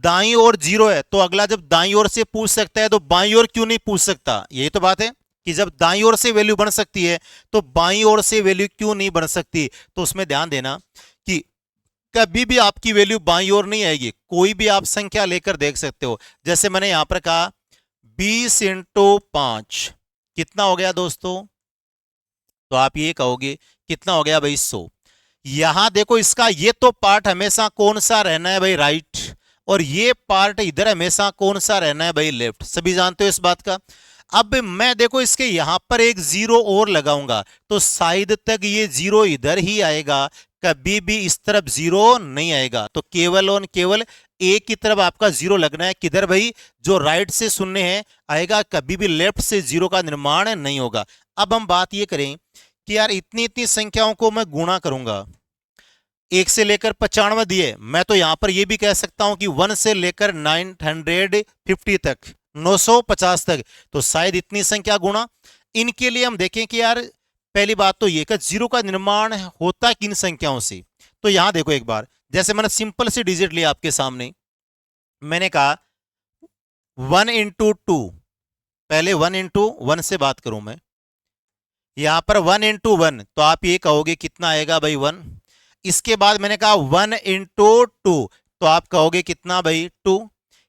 दाईं ओर 0 है, तो अगला जब दाईं ओर से पूछ सकता है तो बाईं ओर क्यों नहीं पूछ सकता। यही तो बात है कि जब दाईं ओर से वैल्यू बन सकती है तो बाईं ओर से वैल्यू क्यों नहीं बन सकती। तो उसमें ध्यान देना कि कभी भी आपकी वैल्यू बाईं ओर नहीं आएगी, कोई भी आप संख्या लेकर देख सकते हो। जैसे मैंने यहां पर कहा 20 इंटू 5 कितना हो गया दोस्तों, तो आप ये कहोगे कितना हो गया भाई 100। यहां देखो इसका ये तो पार्ट हमेशा कौन सा रहना है भाई राइट, और ये पार्ट इधर हमेशा कौन सा रहना है भाई लेफ्ट, सभी जानते हो इस बात का। अब मैं देखो इसके यहां पर एक 0 और लगाऊंगा तो शायद तक ये 0 इधर ही आएगा, कभी भी इस तरफ 0 नहीं आएगा। तो केवल और केवल एक की तरफ आपका 0 लगना है, किधर भाई जो राइट से सुनने हैं आएगा, कभी भी लेफ्ट से 0 का निर्माण नहीं होगा। अब हम बात ये करें कि यार इतनी इतनी संख्याओं को मैं गुणा करूंगा, 1 से लेकर 95 दिए, मैं तो यहां पर यह भी कह सकता हूं कि 1 से लेकर 950 तक 950 तक, तो शायद इतनी संख्या गुणा। इनके लिए हम देखें कि यार पहली बात तो ये कि 0 का निर्माण होता किन संख्याओं से। तो यहां देखो एक बार, जैसे मैंने सिंपल सी डिजिट लिया आपके सामने, मैंने कहा 1 इंटू 2, पहले 1 इंटू 1 से बात करूं मैं, यहां पर 1 इंटू 1 तो आप ये कहोगे कितना आएगा भाई 1। इसके बाद मैंने कहा 1 इंटू 2 तो आप कहोगे कितना भाई 2।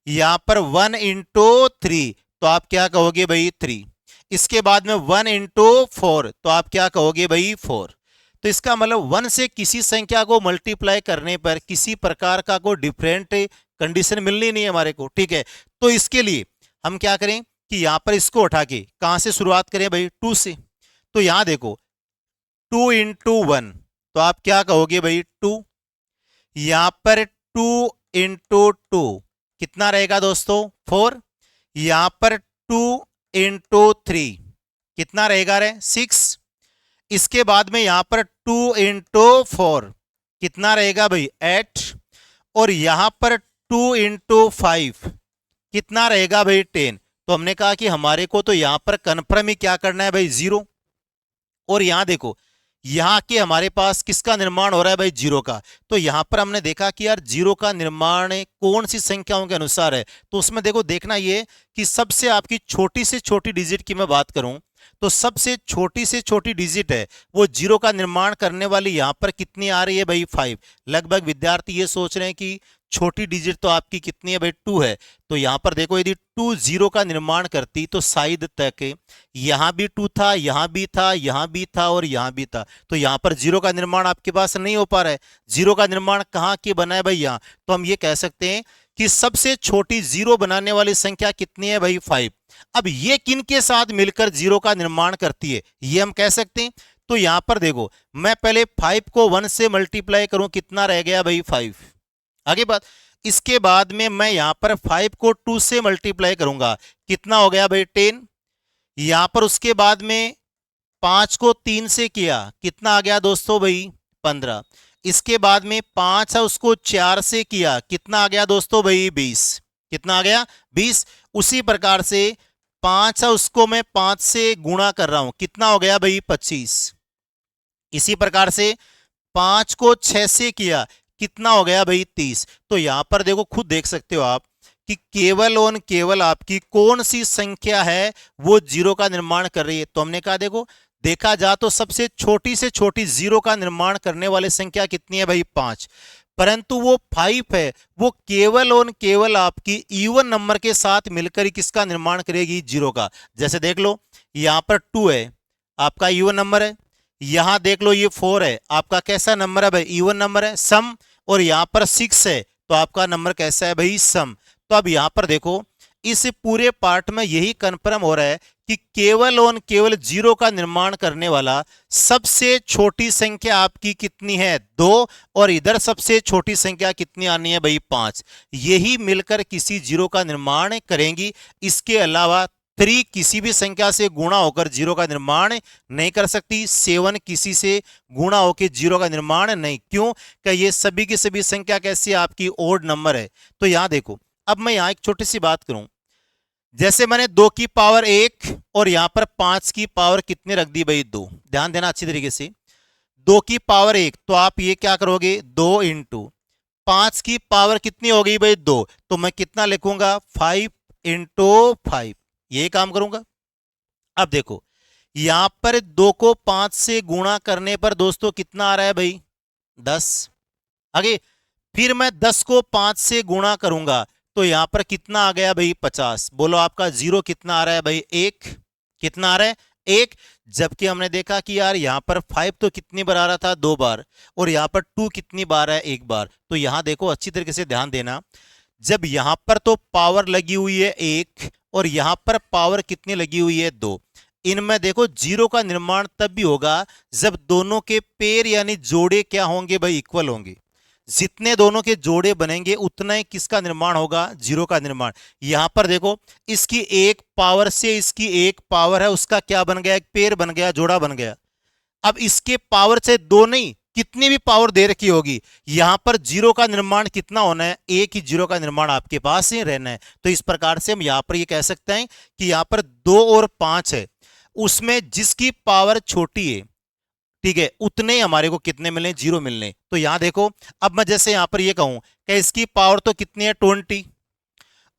यहां पर 1 इंटू 3 तो आप क्या कहोगे भाई 3। इसके बाद में 1 इंटू 4 तो आप क्या कहोगे भाई 4। तो इसका मतलब 1 से किसी संख्या को मल्टीप्लाई करने पर किसी प्रकार का कोई डिफरेंट कंडीशन मिलनी नहीं है हमारे को, ठीक है। तो इसके लिए हम क्या करें कि यहां पर इसको उठा के कहां से शुरुआत करें भाई 2 से। तो यहां देखो 2 इंटू 1 तो आप क्या कहोगे भाई 2। यहां पर टू इंटू टू कितना रहेगा दोस्तों 4। यहां पर 2 इंटू 3 कितना रहेगा रे 6। इसके बाद में यहां पर 2 इंटू 4 कितना रहेगा भाई 8। और यहां पर 2 इंटू 5 कितना रहेगा भाई 10। तो हमने कहा कि हमारे को तो यहां पर कन्फर्म ही क्या करना है भाई 0। और यहां देखो यहां के हमारे पास किसका निर्माण हो रहा है भाई 0 का। तो यहां पर हमने देखा कि यार 0 का निर्माण कौन सी संख्याओं के अनुसार है। तो उसमें देखो देखना ये कि सबसे आपकी छोटी से छोटी डिजिट की मैं बात करूं तो सबसे छोटी से छोटी डिजिट है वो 0 का निर्माण करने वाली यहां पर कितनी आ रही है भाई 5। लगभग विद्यार्थी ये सोच रहे हैं कि छोटी डिजिट तो आपकी कितनी है भाई 2 है। तो यहां पर देखो यदि 2 0 का निर्माण करती तो शायद तक यहां भी 2 था, यहां भी था, यहां भी था और यहां भी था। तो यहां पर 0 का निर्माण आपके पास नहीं हो पा रहा है। 0 का निर्माण कहां के बना है भाई यहां। तो हम ये कह सकते हैं कि सबसे छोटी 0 बनाने वाली संख्या कितनी है भाई 5। अब ये किन के साथ मिलकर 0 का निर्माण करती है ये हम कह सकते हैं। तो यहां पर देखो मैं पहले 5 को 1 से मल्टीप्लाई करूं कितना रह गया भाई 5। आगे बात इसके बाद में मैं यहां पर 5 को 2 से मल्टीप्लाई करूंगा कितना हो गया भाई 10। यहां पर उसके बाद में 5 को 3 से किया कितना आ गया दोस्तों भाई 15। इसके बाद में 5 है उसको 4 से किया कितना आ गया दोस्तों भाई 20। कितना आ गया 20। उसी प्रकार से 5 है उसको मैं 5 से गुणा कर रहा हूं कितना हो गया भाई 25। इसी प्रकार से 5 को 6 से किया कितना हो गया भाई 30। तो यहां पर देखो खुद देख सकते हो आप कि केवल और केवल आपकी कौन सी संख्या है वो 0 का निर्माण कर रही है। तो हमने कहा देखो देखा जा तो सबसे छोटी से छोटी 0 का निर्माण करने वाली संख्या कितनी है भाई 5। परंतु वो 5 है वो केवल और केवल आपकी इवन नंबर के साथ मिलकर ही किसका निर्माण करेगी 0 का। जैसे देख लो यहां पर 2 है आपका इवन नंबर है। यहां देख लो ये 4 है आपका कैसा नंबर है भाई इवन नंबर है सम। और यहां पर 6 है तो आपका नंबर कैसा है भाई सम। तो अब यहां पर देखो इस पूरे पार्ट में यही कन्फर्म हो रहा है कि केवल और केवल 0 का निर्माण करने वाला सबसे छोटी संख्या आपकी कितनी है 2। और इधर सबसे छोटी संख्या कितनी आनी है भाई 5। यही मिलकर किसी 0 का निर्माण करेंगी। इसके अलावा 3 किसी भी संख्या से गुणा होकर 0 का निर्माण नहीं कर सकती। 7 किसी से गुणा होकर 0 का निर्माण नहीं। क्यों कि ये सभी की सभी संख्या कैसी आपकी ओड नंबर है। तो यहां देखो अब मैं यहां एक छोटी सी बात करूं जैसे मैंने 2 की पावर 1 और यहां पर 5 की पावर कितने रख दी भाई 2। ध्यान देना अच्छी तरीके से 2 की पावर 1 तो आप ये क्या करोगे 2 इंटू 5 की पावर कितनी हो गई भाई 2 तो मैं कितना लिखूंगा 5 इंटू 5 यही काम करूंगा। अब देखो यहां पर 2 को 5 से गुणा करने पर दोस्तों कितना आ रहा है भाई 10। आगे फिर मैं 10 को 5 से गुणा करूंगा तो यहां पर कितना आ गया भाई 50। बोलो आपका 0 कितना आ रहा है भाई 1। कितना आ रहा है 1। जबकि हमने देखा कि यार यहां पर 5 तो कितनी बार आ रहा था 2 बार और यहां पर 2 कितनी बार है 1 बार। तो यहां देखो अच्छी तरीके से ध्यान देना जब यहां पर तो पावर लगी हुई है 1 और यहां पर पावर कितनी लगी हुई है 2। इनमें देखो 0 का निर्माण तब भी होगा जब दोनों के पेयर यानी जोड़े क्या होंगे भाई इक्वल होंगे। जितने दोनों के जोड़े बनेंगे उतना ही किसका निर्माण होगा 0 का निर्माण। यहां पर देखो इसकी एक पावर से इसकी एक पावर है उसका क्या बन गया एक पेयर बन गया जोड़ा बन गया। अब इसके पावर से 2 नहीं कितनी भी पावर दे रखी होगी यहां पर 0 का निर्माण कितना होना है एक ही 0 का निर्माण आपके पास ही रहना है। तो इस प्रकार से हम यहां पर ये कह सकते हैं कि यहां पर 2 और 5 है उसमें जिसकी पावर छोटी है ठीक है उतने हमारे को कितने मिलने 0 मिलने। तो यहां देखो अब मैं जैसे यहां पर ये कहूं कि इसकी पावर तो कितनी है 20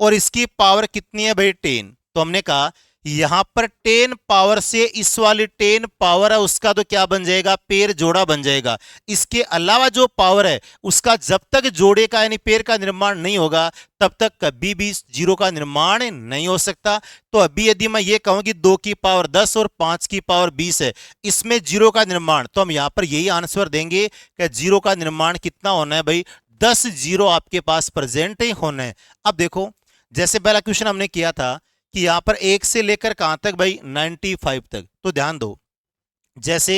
और इसकी पावर कितनी है भाई 10। तो हमने कहा यहां पर 10 पावर से इस वाली 10 पावर है उसका तो क्या बन जाएगा पेयर जोड़ा बन जाएगा। इसके अलावा जो पावर है उसका जब तक जोड़े का यानी पेयर का निर्माण नहीं होगा तब तक कभी भी 0 का निर्माण नहीं हो सकता। तो अभी यदि मैं ये कहूं कि 2 की पावर 10 और 5 की पावर 20 है इसमें 0 का निर्माण तो हम यहां पर यही आंसर देंगे कि 0 का निर्माण कितना होना है भाई 10 0 आपके पास प्रेजेंट ही होना है। अब देखो जैसे पहला क्वेश्चन हमने किया था कि यहां पर 1 से लेकर कहां तक भाई 95 तक। तो ध्यान दो जैसे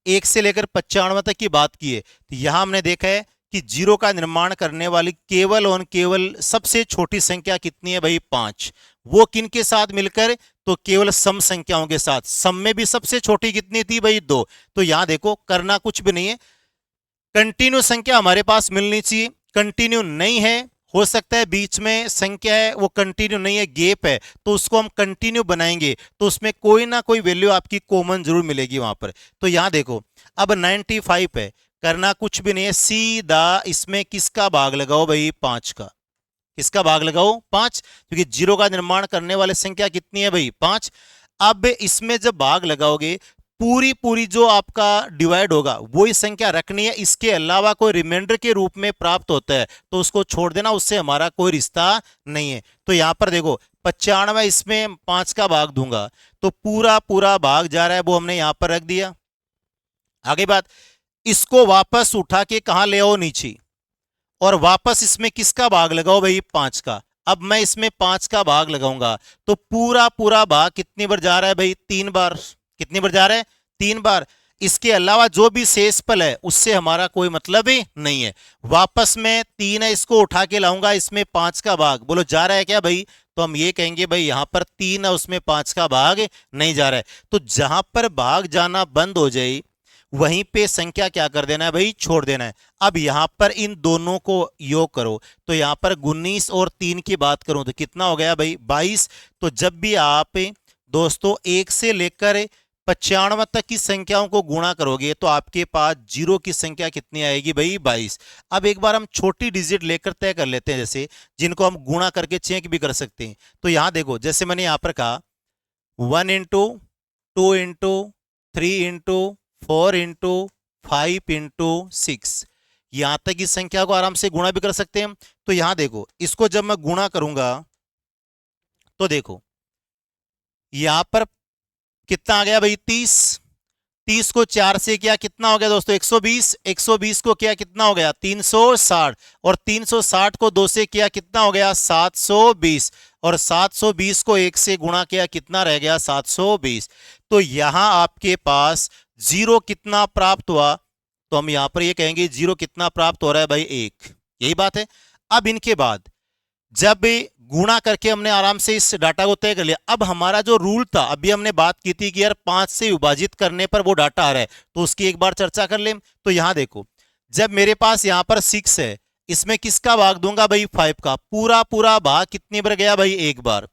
1 से लेकर 95 तक की बात की है तो यहां हमने देखा है कि जीरो का निर्माण करने वाली केवल और केवल सबसे छोटी संख्या कितनी है भाई 5। वो किन के साथ मिलकर, तो केवल सम संख्याओं के साथ। सम में भी सबसे छोटी कितनी थी भाई 2। तो यहां देखो करना कुछ भी नहीं है, कंटिन्यू संख्या हमारे पास मिलनी चाहिए। कंटिन्यू नहीं है, हो सकता है बीच में संख्या है वो कंटिन्यू नहीं है, गैप है, तो उसको हम कंटिन्यू बनाएंगे तो उसमें कोई ना कोई वैल्यू आपकी कॉमन जरूर मिलेगी वहां पर। तो यहां देखो अब 95 है, करना कुछ भी नहीं है, सीधा इसमें किसका भाग लगाओ भाई 5 का। किसका भाग लगाओ 5, क्योंकि जीरो का निर्माण करने वाली संख्या कितनी है भाई 5। अब इसमें जब भाग लगाओगे पूरी पूरी जो आपका डिवाइड होगा वही संख्या रखनी है, इसके अलावा कोई रिमाइंडर के रूप में प्राप्त होता है तो उसको छोड़ देना, उससे हमारा कोई रिश्ता नहीं है। तो यहां पर देखो 95 इसमें 5 का भाग दूंगा तो पूरा पूरा भाग जा रहा है, वो हमने यहां पर रख दिया। आगे बात, इसको वापस उठा के कहां ले आओ नीचे, और वापस इसमें किसका भाग लगाओ भाई 5 का। अब मैं इसमें 5 का भाग लगाऊंगा तो पूरा पूरा भाग कितनी बार जा रहा है भाई 3 बार। कितनी बार जा रहा है 3 बार। इसके अलावा जो भी शेषफल है उससे हमारा कोई मतलब ही नहीं है। वापस में 3 है, इसको उठा के लाऊंगा, इसमें 5 का भाग, बोलो जा रहा है क्या भाई, तो हम ये कहेंगे भाई यहां पर 3 है उसमें 5 का भाग नहीं जा रहा है। तो जहां पर भाग जाना बंद हो जाए वहीं पे संख्या क्या कर देना है भाई, छोड़ देना है। अब यहां पर इन दोनों को योग करो तो यहां पर 19 और 3 की बात करूं तो कितना हो गया भाई 22। तो जब भी आप दोस्तों 1 से लेकर 95 तक की संख्याओं को गुणा करोगे तो आपके पास जीरो की संख्या कितनी आएगी भाई 22। अब एक बार हम छोटी डिजिट लेकर तय कर लेते हैं, जैसे जिनको हम गुणा करके चेक भी कर सकते हैं। तो यहां देखो जैसे मैंने यहां पर कहा 1 into 2 into 3 into 4 into 5 into 6, यहां तक की संख्या को आराम से गुणा भी कर सकते हैं। तो यहां देखो इसको जब मैं गुणा करूंगा तो देखो यहां पर कितना आ गया भाई 30। 30 को 4 से किया कितना हो गया दोस्तों 120। 120 को किया कितना हो गया 360, और 360 को 2 से किया कितना हो गया 720, और 720 को 1 से गुणा किया कितना रह गया 720। तो यहां आपके पास जीरो कितना प्राप्त हुआ, तो हम यहां पर ये कहेंगे जीरो कितना प्राप्त हो रहा है भाई 1। यही बात है। अब इनके बाद जब गुणा करके हमने आराम से इस डाटा को तय कर लिया, अब हमारा जो रूल था अभी हमने बात की थी कि यार 5 से विभाजित करने पर वो डाटा आ रहा है, तो उसकी एक बार चर्चा कर लें। तो यहां देखो जब मेरे पास यहां पर 6 है, इसमें किसका भाग दूंगा भाई 5 का, पूरा पूरा भाग कितनी बार गया भाई एक बार।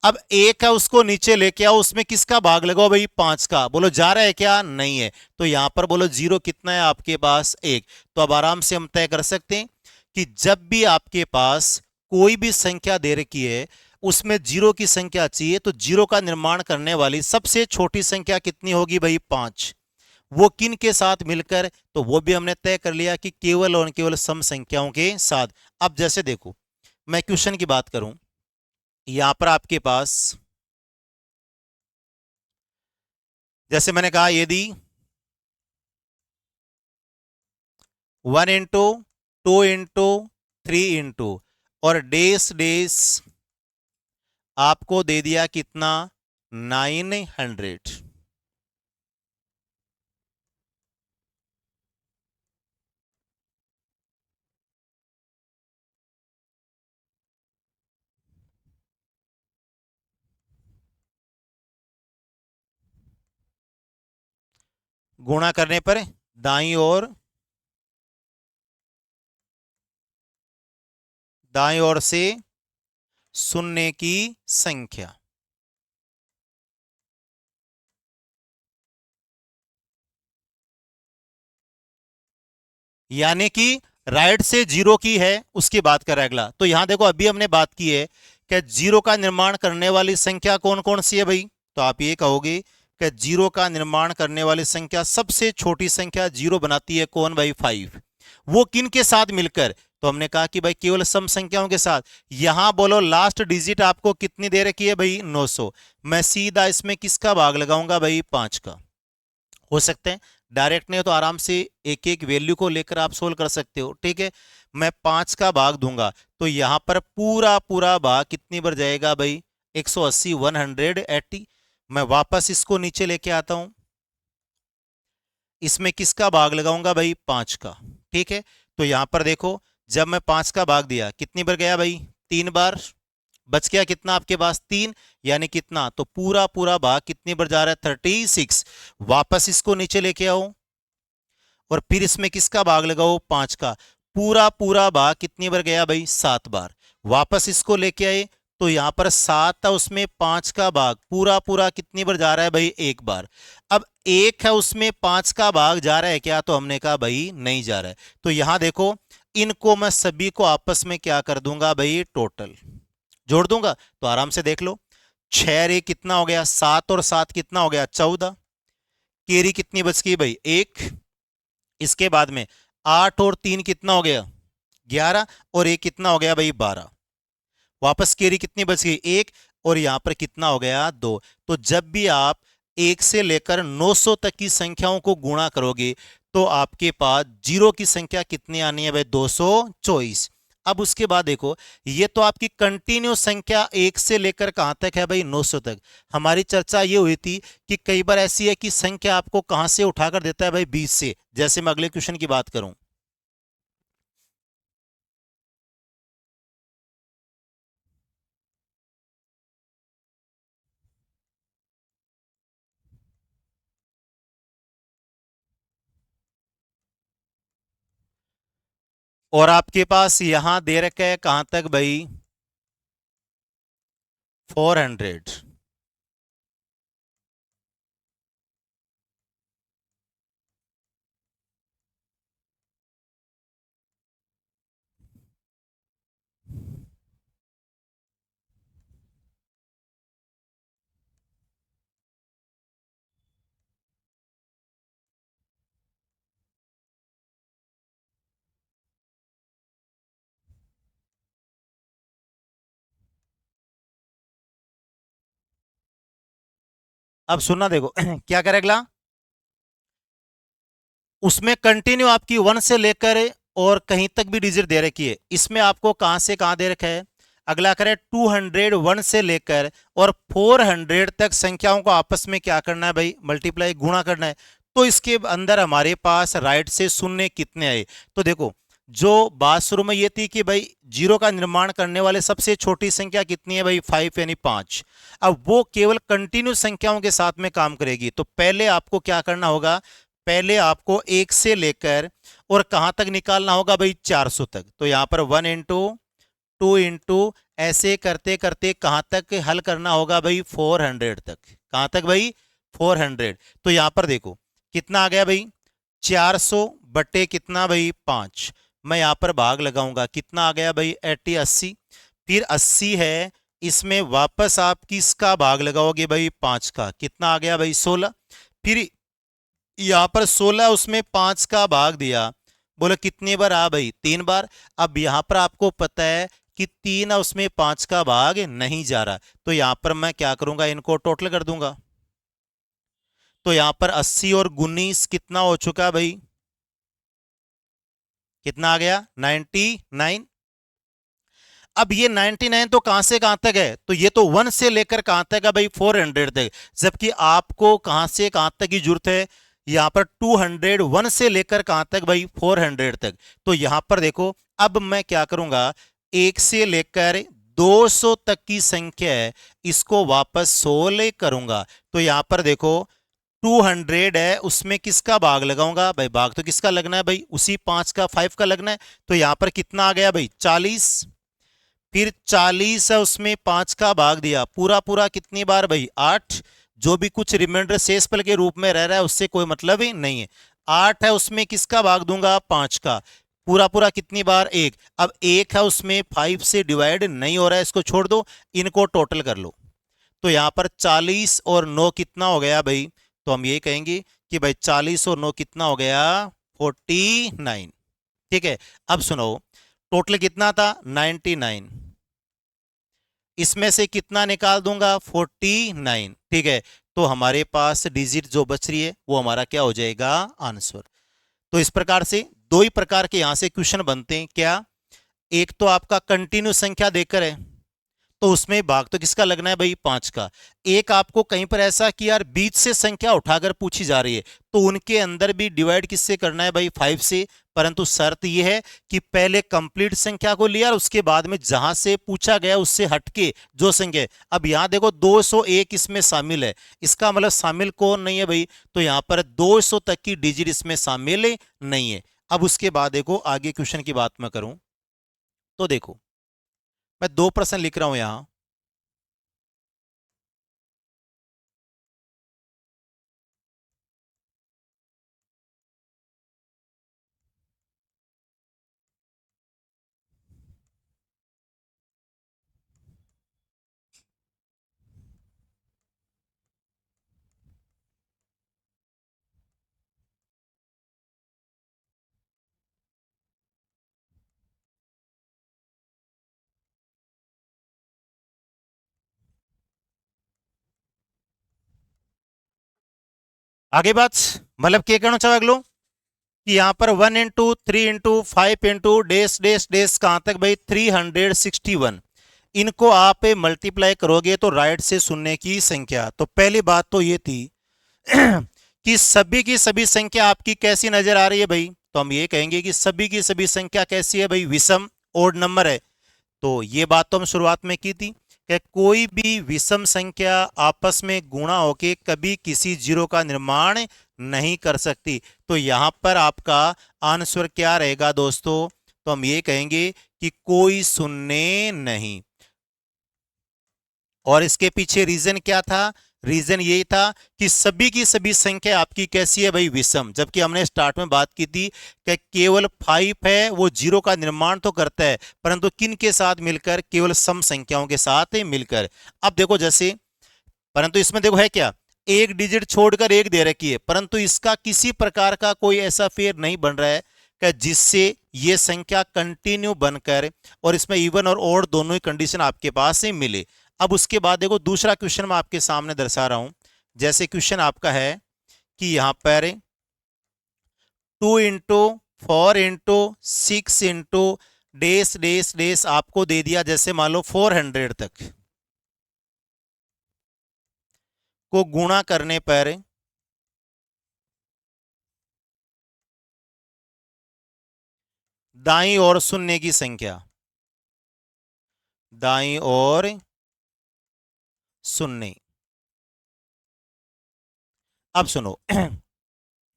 अब 1 है उसको नीचे लेके आओ, उसमें किसका भाग लगाओ भाई 5 का, बोलो जा रहा है क्या, नहीं है। तो यहां पर बोलो जीरो कितना है आपके पास 1। तो अब आराम से हम तय कर सकते हैं कि जब भी आपके पास कोई भी संख्या दे रखी है उसमें जीरो की संख्या चाहिए तो जीरो का निर्माण करने वाली सबसे छोटी संख्या कितनी होगी भाई 5। वो किन के साथ मिलकर, तो वो भी हमने तय कर लिया कि केवल और केवल सम संख्याओं के साथ। अब जैसे देखो मैं क्वेश्चन की बात करूं, यहां पर आपके पास जैसे मैंने कहा यदि 1 इंटू 2 इंटू 3 इंटू और डेस डेस आपको दे दिया कितना 900, गुणा करने पर दाईं ओर से शून्य की संख्या, यानी कि राइट से जीरो की है उसकी बात कर रहा है अगला। तो यहां देखो अभी हमने बात की है कि जीरो का निर्माण करने वाली संख्या कौन कौन सी है भाई, तो आप ये कहोगे कि जीरो का निर्माण करने वाली संख्या सबसे छोटी संख्या जीरो बनाती है कौन भाई 5। वो किन के साथ मिलकर, तो हमने कहा कि भाई केवल सम संख्याओं के साथ। यहां बोलो लास्ट डिजिट आपको कितनी दे रखी है भाई 900, मैं सीधा इसमें किसका भाग लगाऊंगा भाई 5 का। हो सकते हैं डायरेक्ट नहीं हो तो आराम से एक एक वैल्यू को लेकर आप सोल्व कर सकते हो, ठीक है। मैं 5 का भाग दूंगा तो यहां पर पूरा पूरा भाग कितनी बार जाएगा भाई 180 180। मैं वापस इसको नीचे लेके आता हूं, इसमें किसका भाग लगाऊंगा भाई 5 का, ठीक है। तो यहां पर देखो, जब मैं 5 का भाग दिया कितनी बार गया भाई, 3 बार। बच गया कितना आपके पास, 3, यानी कितना, तो पूरा पूरा भाग कितनी बार जा रहा है, 36। वापस इसको नीचे लेके आओ और फिर इसमें किसका भाग लगाओ, 5 का। पूरा पूरा भाग कितनी बार गया भाई, 7 बार। वापस इसको लेके आए तो यहां पर 7 था, उसमें 5 का भाग पूरा पूरा कितनी बार जा रहा है भाई, 1 बार। अब 1 है उसमें 5 का भाग जा रहा है क्या, तो हमने कहा भाई नहीं जा रहा है। तो यहां देखो, इनको मैं सभी को आपस में क्या कर दूंगा भाई, टोटल जोड़ दूंगा। तो आराम से देख लो, 6 रे कितना हो गया, 7 और 7 कितना हो गया, 14। केरी कितनी बच गई भाई, 1। इसके बाद में 8 और 3 कितना हो गया, 11, और 1 कितना हो गया भाई, 12। वापस केरी कितनी बच गई, 1, और यहां पर कितना हो गया, 2। तो जब भी आप 1 से लेकर 900 तक की संख्याओं को गुणा करोगे तो आपके पास जीरो की संख्या कितनी आनी है भाई, 224। अब उसके बाद देखो, ये तो आपकी कंटिन्यू संख्या 1 से लेकर कहां तक है भाई, 900 तक। हमारी चर्चा ये हुई थी कि कई बार ऐसी है कि संख्या आपको कहां से उठाकर देता है भाई, 20 से। जैसे मैं अगले क्वेश्चन की बात करूं, और आपके पास यहां दे रखा है कहां तक भाई, 400। अब सुनना देखो क्या करेगा, उसमें कंटिन्यू आपकी 1 से लेकर और कहीं तक भी डिजिट दे रखी है। इसमें आपको कहां से कहां दे रखा है, अगला करें 200, 1 से लेकर और 400 तक संख्याओं को आपस में क्या करना है भाई, मल्टीप्लाई, गुणा करना है। तो इसके अंदर हमारे पास राइट से शून्य कितने आए, तो देखो, जो बात शुरू में ये थी कि भाई जीरो का निर्माण करने वाले सबसे छोटी संख्या कितनी है भाई, 5 यानी 5। अब वो केवल कंटिन्यू संख्याओं के साथ में काम करेगी। तो पहले आपको क्या करना होगा, पहले आपको 1 से लेकर और कहां तक निकालना होगा भाई, 400 तक। तो यहां पर 1 इंटू 2 इंटू ऐसे करते करते कहां तक हल करना होगा भाई, 400 तक। कहां तक भाई, 400। तो यहां पर देखो कितना आ गया भाई, 400 बटे कितना भाई, 5। मैं यहां पर भाग लगाऊंगा, कितना आ गया भाई, 80, 80। फिर 80 है, इसमें वापस आप किसका भाग लगाओगे भाई, 5 का। कितना आ गया भाई, 16। फिर यहां पर 16, उसमें 5 का भाग दिया, बोले कितनी बार आ भाई, 3 बार। अब यहां पर आपको पता है कि 3 है, उसमें 5 का भाग नहीं जा रहा। तो यहां पर मैं क्या करूंगा, इनको टोटल कर दूंगा। तो यहां पर 80 और 19 कितना हो चुका भाई, कितना आ गया, 99। अब ये 99 तो कहां से कहां तक है, तो ये तो 1 से लेकर कहां तक है भाई, 400 तक। जबकि आपको कहां से कहां तक की जरूरत है, यहां पर 200, 1 से लेकर कहां तक भाई, 400 तक। तो यहां पर देखो, अब मैं क्या करूंगा, 1 से लेकर 200 तक की संख्या है, इसको वापस 16 करूंगा। तो यहां पर देखो, 200 है, उसमें किसका भाग लगाऊंगा भाई, भाग तो किसका लगना है भाई, उसी 5 का, 5 का लगना है। तो यहां पर कितना आ गया भाई, 40। फिर 40 है, उसमें 5 का भाग दिया, पूरा पूरा कितनी बार भाई, 8। जो भी कुछ रिमाइंडर शेषफल के रूप में रह रहा है उससे कोई मतलब ही नहीं है। 8 है, उसमें किसका भाग दूंगा, 5 का। पूरा पूरा कितनी बार, 1। अब 1 है, उसमें 5 से डिवाइड नहीं हो रहा है, इसको छोड़ दो, इनको टोटल कर लो। तो यहां पर 40 और 9 कितना हो गया भाई, तो हम ये कहेंगे कि भाई 40 और 9 कितना हो गया, 49। ठीक है। अब सुनो, टोटल कितना था, 99। इसमें से कितना निकाल दूंगा, 49। ठीक है। तो हमारे पास डिजिट जो बच रही है वो हमारा क्या हो जाएगा, आंसर। तो इस प्रकार से दो ही प्रकार के यहां से क्वेश्चन बनते हैं क्या, एक तो आपका कंटिन्यू संख्या देकर है, तो उसमें भाग तो किसका लगना है भाई, 5 का। एक आपको कहीं पर ऐसा कि यार बीच से संख्या उठाकर पूछी जा रही है, तो उनके अंदर भी डिवाइड किससे करना है भाई, 5 से। परंतु शर्त यह है कि पहले कंप्लीट संख्या को लिया और उसके बाद में जहां से पूछा गया उससे हटके जो संख्या है। अब यहां देखो 201 इसमें शामिल है, इसका मतलब शामिल कौन नहीं है भाई, तो यहां पर 200 तक की डिजिट इसमें शामिल नहीं है। अब उसके बाद देखो आगे क्वेश्चन की बात मैं करूं तो देखो मैं 2 प्रश्न लिख रहा हूं यहां। आगे बात मतलब क्या कहना चाहो अगलो कि यहां पर 1 × 3 × 5 × कहां तक भाई 361। इनको आप मल्टीप्लाई करोगे तो राइट से सुनने की संख्या। तो पहली बात तो ये थी कि सभी की सभी संख्या आपकी कैसी नजर आ रही है भाई, तो हम ये कहेंगे कि सभी की सभी संख्या कैसी है भाई, विषम ओड नंबर है। तो ये बात तो हम शुरुआत में की थी कि कोई भी विषम संख्या आपस में गुणा होके कभी किसी जीरो का निर्माण नहीं कर सकती। तो यहां पर आपका आंसर क्या रहेगा दोस्तों, तो हम ये कहेंगे कि कोई शून्य नहीं। और इसके पीछे रीजन क्या था, रीजन यही था कि सभी की सभी संख्या आपकी कैसी है भाई, विषम। जबकि हमने स्टार्ट में बात की थी कि केवल 5 है वो जीरो का निर्माण तो करता है, परंतु किन के साथ मिलकर, केवल सम संख्याओं के साथ मिलकर। अब देखो जैसे, परंतु इसमें देखो है क्या, एक डिजिट छोड़कर एक दे रखी है, परंतु इसका किसी प्रकार का कोई ऐसा फेयर नहीं बन रहा है कि जिससे ये संख्या कंटिन्यू बनकर और इसमें इवन और ऑड दोनों ही कंडीशन आपके पास से मिले। अब उसके बाद देखो दूसरा क्वेश्चन मैं आपके सामने दर्शा रहा हूं। जैसे क्वेश्चन आपका है कि यहां पर 2 × 4 × 6 × आपको दे दिया, जैसे मान लो 400 तक को गुणा करने पर दाईं ओर शून्य की संख्या, दाईं ओर शून्य। अब सुनो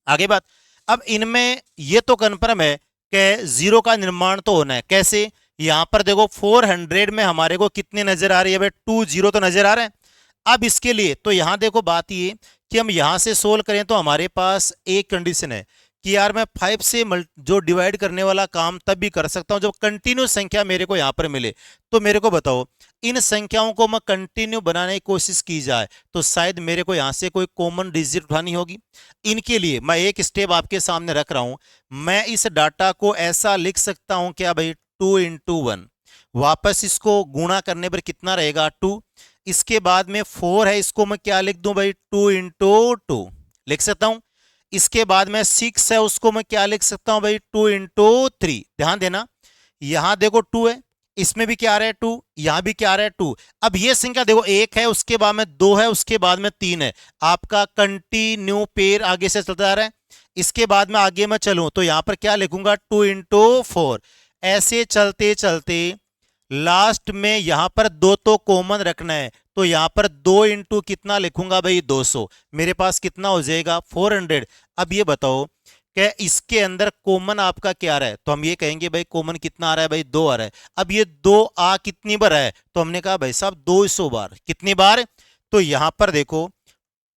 आगे बात। अब इनमें ये तो कन्फर्म है कि जीरो का निर्माण तो होना है। कैसे, यहां पर देखो 400 में हमारे को कितने नजर आ रही है भाई, 20 तो नजर आ रहा है। अब इसके लिए तो यहां देखो बात ये कि हम यहां से सोल्व करें तो हमारे पास एक कंडीशन है कि यार मैं 5 से जो डिवाइड करने वाला काम तब भी कर सकता हूं जब कंटिन्यू संख्या मेरे को यहां पर मिले। तो मेरे को बताओ इन संख्याओं को मैं कंटिन्यू बनाने की कोशिश की जाए तो शायद मेरे को यहां से कोई कॉमन डिजिट उठानी होगी। इनके लिए मैं एक स्टेप आपके सामने रख रहा हूं। मैं इस डाटा को ऐसा लिख सकता हूं क्या भाई, 2 × 1, वापस इसको गुणा करने पर कितना रहेगा 2। इसके बाद में 4 है, इसको मैं क्या लिख दूं भाई, 2 × 2 लिख सकता हूं। इसके बाद में 6 है, उसको मैं क्या लिख सकता हूं भाई, 2 × 3। ध्यान देना यहां देखो 2 है, इसमें भी क्या आ रहा है 2, यहां भी क्या आ रहा है 2। अब ये संख्या देखो 1 है, उसके बाद में 2 है, उसके बाद में 3 है। आपका कंटिन्यू पेयर आगे से चलता जा रहा है। इसके बाद में आगे मैं चलूं तो यहां पर क्या लिखूंगा, 2 × 4। ऐसे चलते चलते लास्ट में यहां पर 2 तो कॉमन रखना है, तो यहां पर 2 × कितना लिखूंगा भाई, 200। मेरे पास कितना हो जाएगा 400। अब ये बताओ कि इसके अंदर कॉमन आपका क्या आ रहा है, तो हम ये कहेंगे भाई कॉमन कितना आ रहा है भाई, 2 आ रहा है। अब ये 2 आ कितनी बार है, तो हमने कहा भाई साहब 200 बार। कितनी बार, तो यहां पर देखो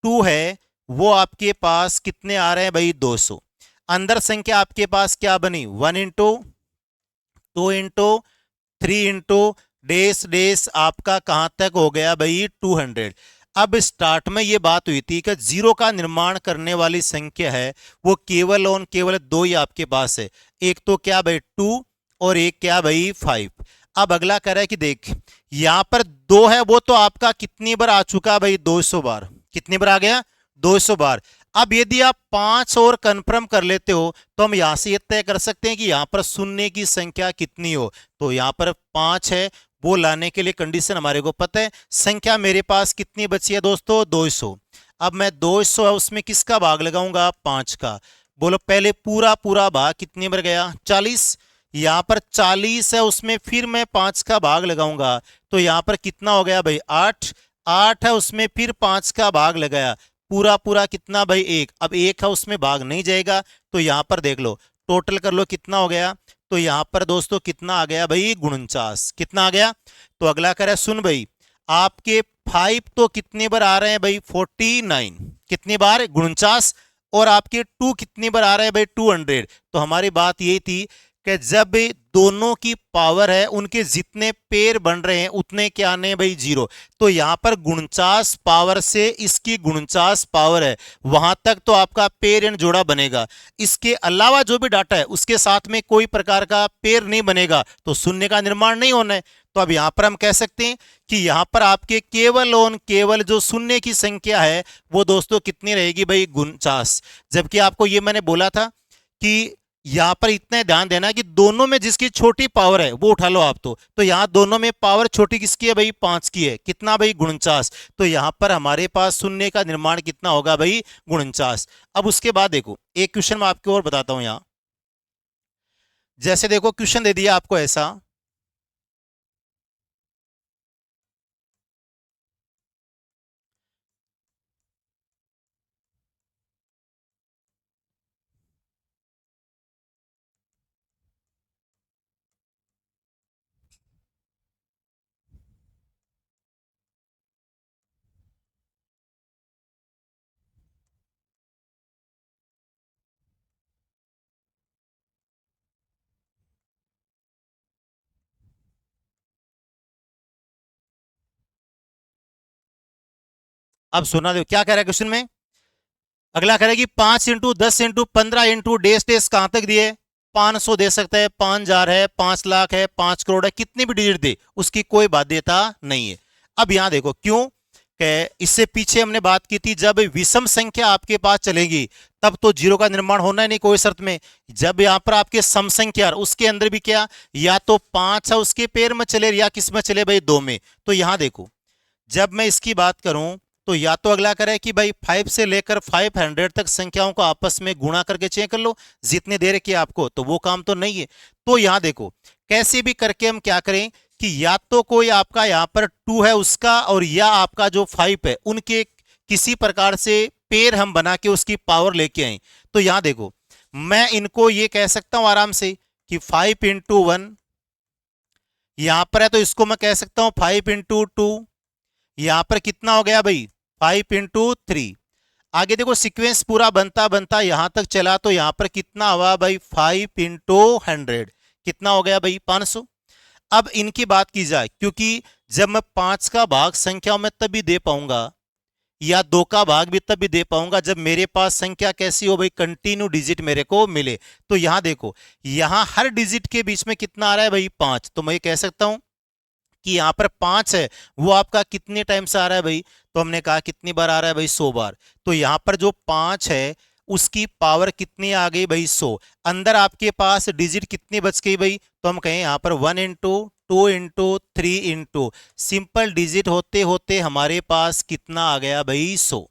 2 है वो आपके पास कितने आ रहे हैं भाई, 200। अंदर संख्या आपके पास क्या बनी, 1 × 2 × 3 × आपका कहां तक हो गया भाई, 200। अब स्टार्ट में यह बात हुई थी कि जीरो का निर्माण करने वाली संख्या है वो केवल और केवल 2 ही आपके पास है। एक तो क्या भाई 2 और एक क्या भाई 5। अब अगला कह रहा है कि देख यहां पर 2 है वो तो आपका कितनी बार आ चुका भाई, 200 बार। कितनी बार आ गया, 200 बार। अब यदि आप 5 और कंफर्म कर लेते हो तो हम यहां से यह तय कर सकते हैं कि यहां पर शून्य की संख्या कितनी हो। तो यहां पर 5 है वो लाने के लिए कंडीशन हमारे को पता है। संख्या मेरे पास कितनी बची है दोस्तों, 200। अब मैं 200 है उसमें किसका भाग लगाऊंगा, 5 का। बोलो पहले पूरा पूरा भाग कितने बार गया, 40। यहां पर 40 है उसमें फिर मैं 5 का भाग लगाऊंगा, तो यहां पर कितना हो गया भाई, 8। 8 है उसमें फिर 5 का भाग लगाया, पूरा पूरा कितना भाई, 1। अब 1 है उसमें भाग नहीं जाएगा, तो यहां पर देख लो, टोटल कर लो कितना हो गया। तो यहां पर दोस्तों कितना आ गया भाई, 49। कितना आ गया। तो अगला कह रहा है सुन भाई, आपके 5 तो कितने बार आ रहे हैं भाई, 49। कितनी बार, 49। और आपके 2 कितनी बार आ रहे हैं भाई, 200। तो हमारी बात यही थी कि जब दोनों की पावर है, उनके जितने पेयर बन रहे हैं उतने क्या आने भाई, 0। तो यहां पर 49 पावर से इसकी 49 पावर है, वहां तक तो आपका पेयर एंड जोड़ा बनेगा। इसके अलावा जो भी डाटा है उसके साथ में कोई प्रकार का पेयर नहीं बनेगा, तो शून्य का निर्माण नहीं होना है। तो अब यहां पर हम कह सकते हैं कि यहां पर आपके केवल और केवल जो शून्य की संख्या है वो दोस्तों कितनी रहेगी भाई, 49। जबकि आपको ये मैंने बोला था कि यहां पर इतना ध्यान देना कि दोनों में जिसकी छोटी पावर है वो उठा लो आप। तो यहां दोनों में पावर छोटी किसकी है भाई, 5 की है। कितना भाई, 49। तो यहां पर हमारे पास शून्य का निर्माण कितना होगा भाई, 49। अब उसके बाद देखो एक क्वेश्चन मैं आपको और बताता हूं। यहां जैसे देखो क्वेश्चन दे दिया आपको ऐसा, अब सुना दो क्या कह रहा है क्वेश्चन में। अगला करेगी 5 × 10 × 15 डैश डैश कहां तक दिए, 500 दे सकता है, 5,000 है, 5 लाख है, 5 करोड़ है, कितनी भी डिजिट दे उसकी कोई बाध्यता नहीं है। अब यहां देखो क्यों, इससे पीछे हमने बात की थी जब विषम संख्या आपके पास चलेगी तब तो जीरो का निर्माण होना ही नहीं कोई शर्त में। जब यहां पर आपके सम संख्या उसके अंदर भी क्या, या तो 5 है उसके पेयर में चले या किस में चले भाई, 2 में। तो यहां देखो जब मैं इसकी बात करूं तो या तो अगला करे कि भाई 5 से लेकर 500 तक संख्याओं को आपस में गुणा करके चेक कर लो जितने दे रखे आपको, तो वो काम तो नहीं है। तो यहां देखो कैसे भी करके हम क्या करें कि या तो कोई आपका यहां पर 2 है उसका और या आपका जो 5 है उनके किसी प्रकार से पेयर हम बना के उसकी पावर लेके आए। तो यहां देखो मैं इनको ये कह सकता हूं आराम से कि 5 × 1 यहां पर है, तो इसको मैं कह सकता हूं 5 × 2। यहां पर कितना हो गया भाई, 5 × 3। आगे देखो सीक्वेंस पूरा बनता बनता यहां तक चला, तो यहां पर कितना हुआ भाई, 5 × 100। कितना हो गया भाई, 500। अब इनकी बात की जाए, क्योंकि जब मैं 5 का भाग संख्याओं में तभी दे पाऊंगा या 2 का भाग भी तभी दे पाऊंगा जब मेरे पास संख्या कैसी हो भाई, कंटिन्यू डिजिट मेरे को मिले। तो यहां देखो यहां हर डिजिट के बीच में कितना आ रहा है भाई, 5। तो मैं ये कह सकता हूं कि यहां पर 5 है वो आपका कितने टाइम से आ रहा है भाई, तो हमने कहा कितनी बार आ रहा है भाई, 100 बार। तो यहां पर जो 5 है उसकी पावर कितनी आ गई भाई, 100। अंदर आपके पास डिजिट कितनी बच गई भाई, तो हम कहें यहां पर 1 × 2 × 3 सिंपल डिजिट होते होते हमारे पास कितना आ गया भाई, 100।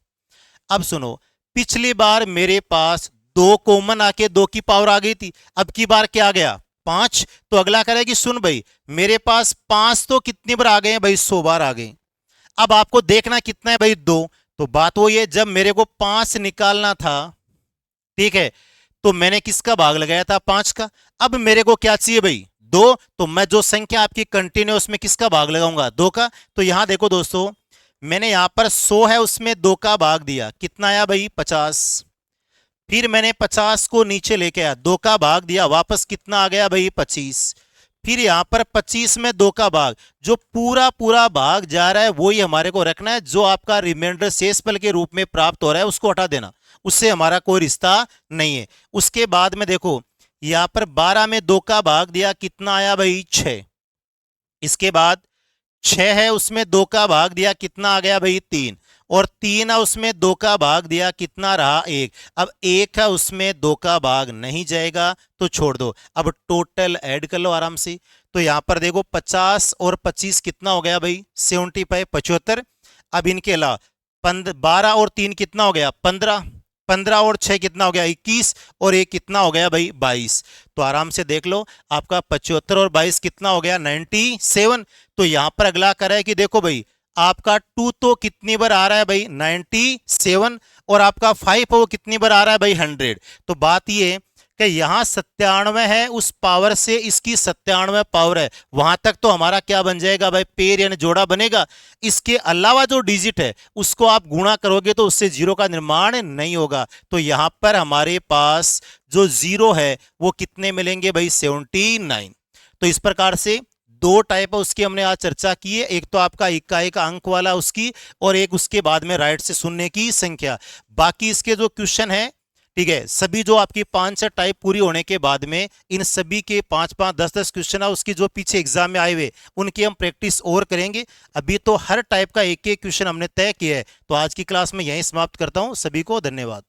अब सुनो पिछली बार मेरे पास 2 कॉमन आके 2 की पावर आ गई थी, अब की बार क्या आ गया, 5। तो अगला करेगी सुन भाई मेरे पास 5 तो कितनी बार आ गए हैं भाई, 100 बार आ गए। अब आपको देखना कितना है भाई, 2। तो बात वही है जब मेरे को 5 निकालना था, ठीक है, तो मैंने किसका भाग लगाया था, 5 का। अब मेरे को क्या चाहिए भाई, 2। तो मैं जो संख्या आपकी कंटिन्यू उसमें किसका भाग लगाऊंगा, 2 का। तो यहां देखो दोस्तों मैंने यहां पर 100 है उसमें 2 का भाग दिया, कितना आया भाई, 50। फिर मैंने 50 को नीचे लेके आया, 2 का भाग दिया, वापस कितना आ गया भाई, 25। फिर यहां पर 25 में 2 का भाग, जो पूरा पूरा भाग जा रहा है वही हमारे को रखना है, जो आपका रिमाइंडर शेषफल के रूप में प्राप्त हो रहा है उसको हटा देना, उससे हमारा कोई रिश्ता नहीं है। उसके बाद में देखो यहां पर 12 में 2 का भाग दिया, कितना आया भाई, 6। इसके बाद 6 है उसमें 2 का भाग दिया, कितना आ गया भाई, 3। और 3 है उसमें 2 का भाग दिया, कितना रहा, 1। अब 1 है उसमें 2 का भाग नहीं जाएगा तो छोड़ दो। अब टोटल ऐड कर लो आराम से, तो यहां पर देखो 50 और 25 कितना हो गया भाई 75 75। अब इनके अलावा 12 और 3 कितना हो गया 15, 15 और 6 कितना हो गया 21 और एक कितना हो गया भाई 22। तो आराम से देख लो आपका 75 और 22 कितना हो गया 97। तो यहां पर अगला करा है कि देखो भाई आपका 2 तो कितनी बार आ रहा है भाई 97 और आपका 5 वो कितनी बार आ रहा है भाई 100। तो बात ये कि यहां 97 है उस पावर से इसकी 97 पावर है, वहां तक तो हमारा क्या बन जाएगा भाई पेयर यानी जोड़ा बनेगा। इसके अलावा जो डिजिट है उसको आप गुणा करोगे तो उससे जीरो का निर्माण नहीं होगा। तो यहां पर हमारे पास जो जीरो है वो कितने मिलेंगे भाई 79। तो इस प्रकार से दो टाइप है उसकी हमने आज चर्चा की है, एक तो आपका इक्का एक अंक वाला उसकी और एक उसके बाद में राइट से सुनने की संख्या। बाकी इसके जो क्वेश्चन है ठीक है सभी जो आपकी 5 टाइप पूरी होने के बाद में इन सभी के 5 5 10 10 क्वेश्चन है उसकी जो पीछे एग्जाम में आए हुए उनकी हम प्रैक्टिस और करेंगे। अभी तो हर टाइप का एक एक क्वेश्चन हमने तय किया है। तो आज की क्लास में यहीं समाप्त करता हूं। सभी को धन्यवाद।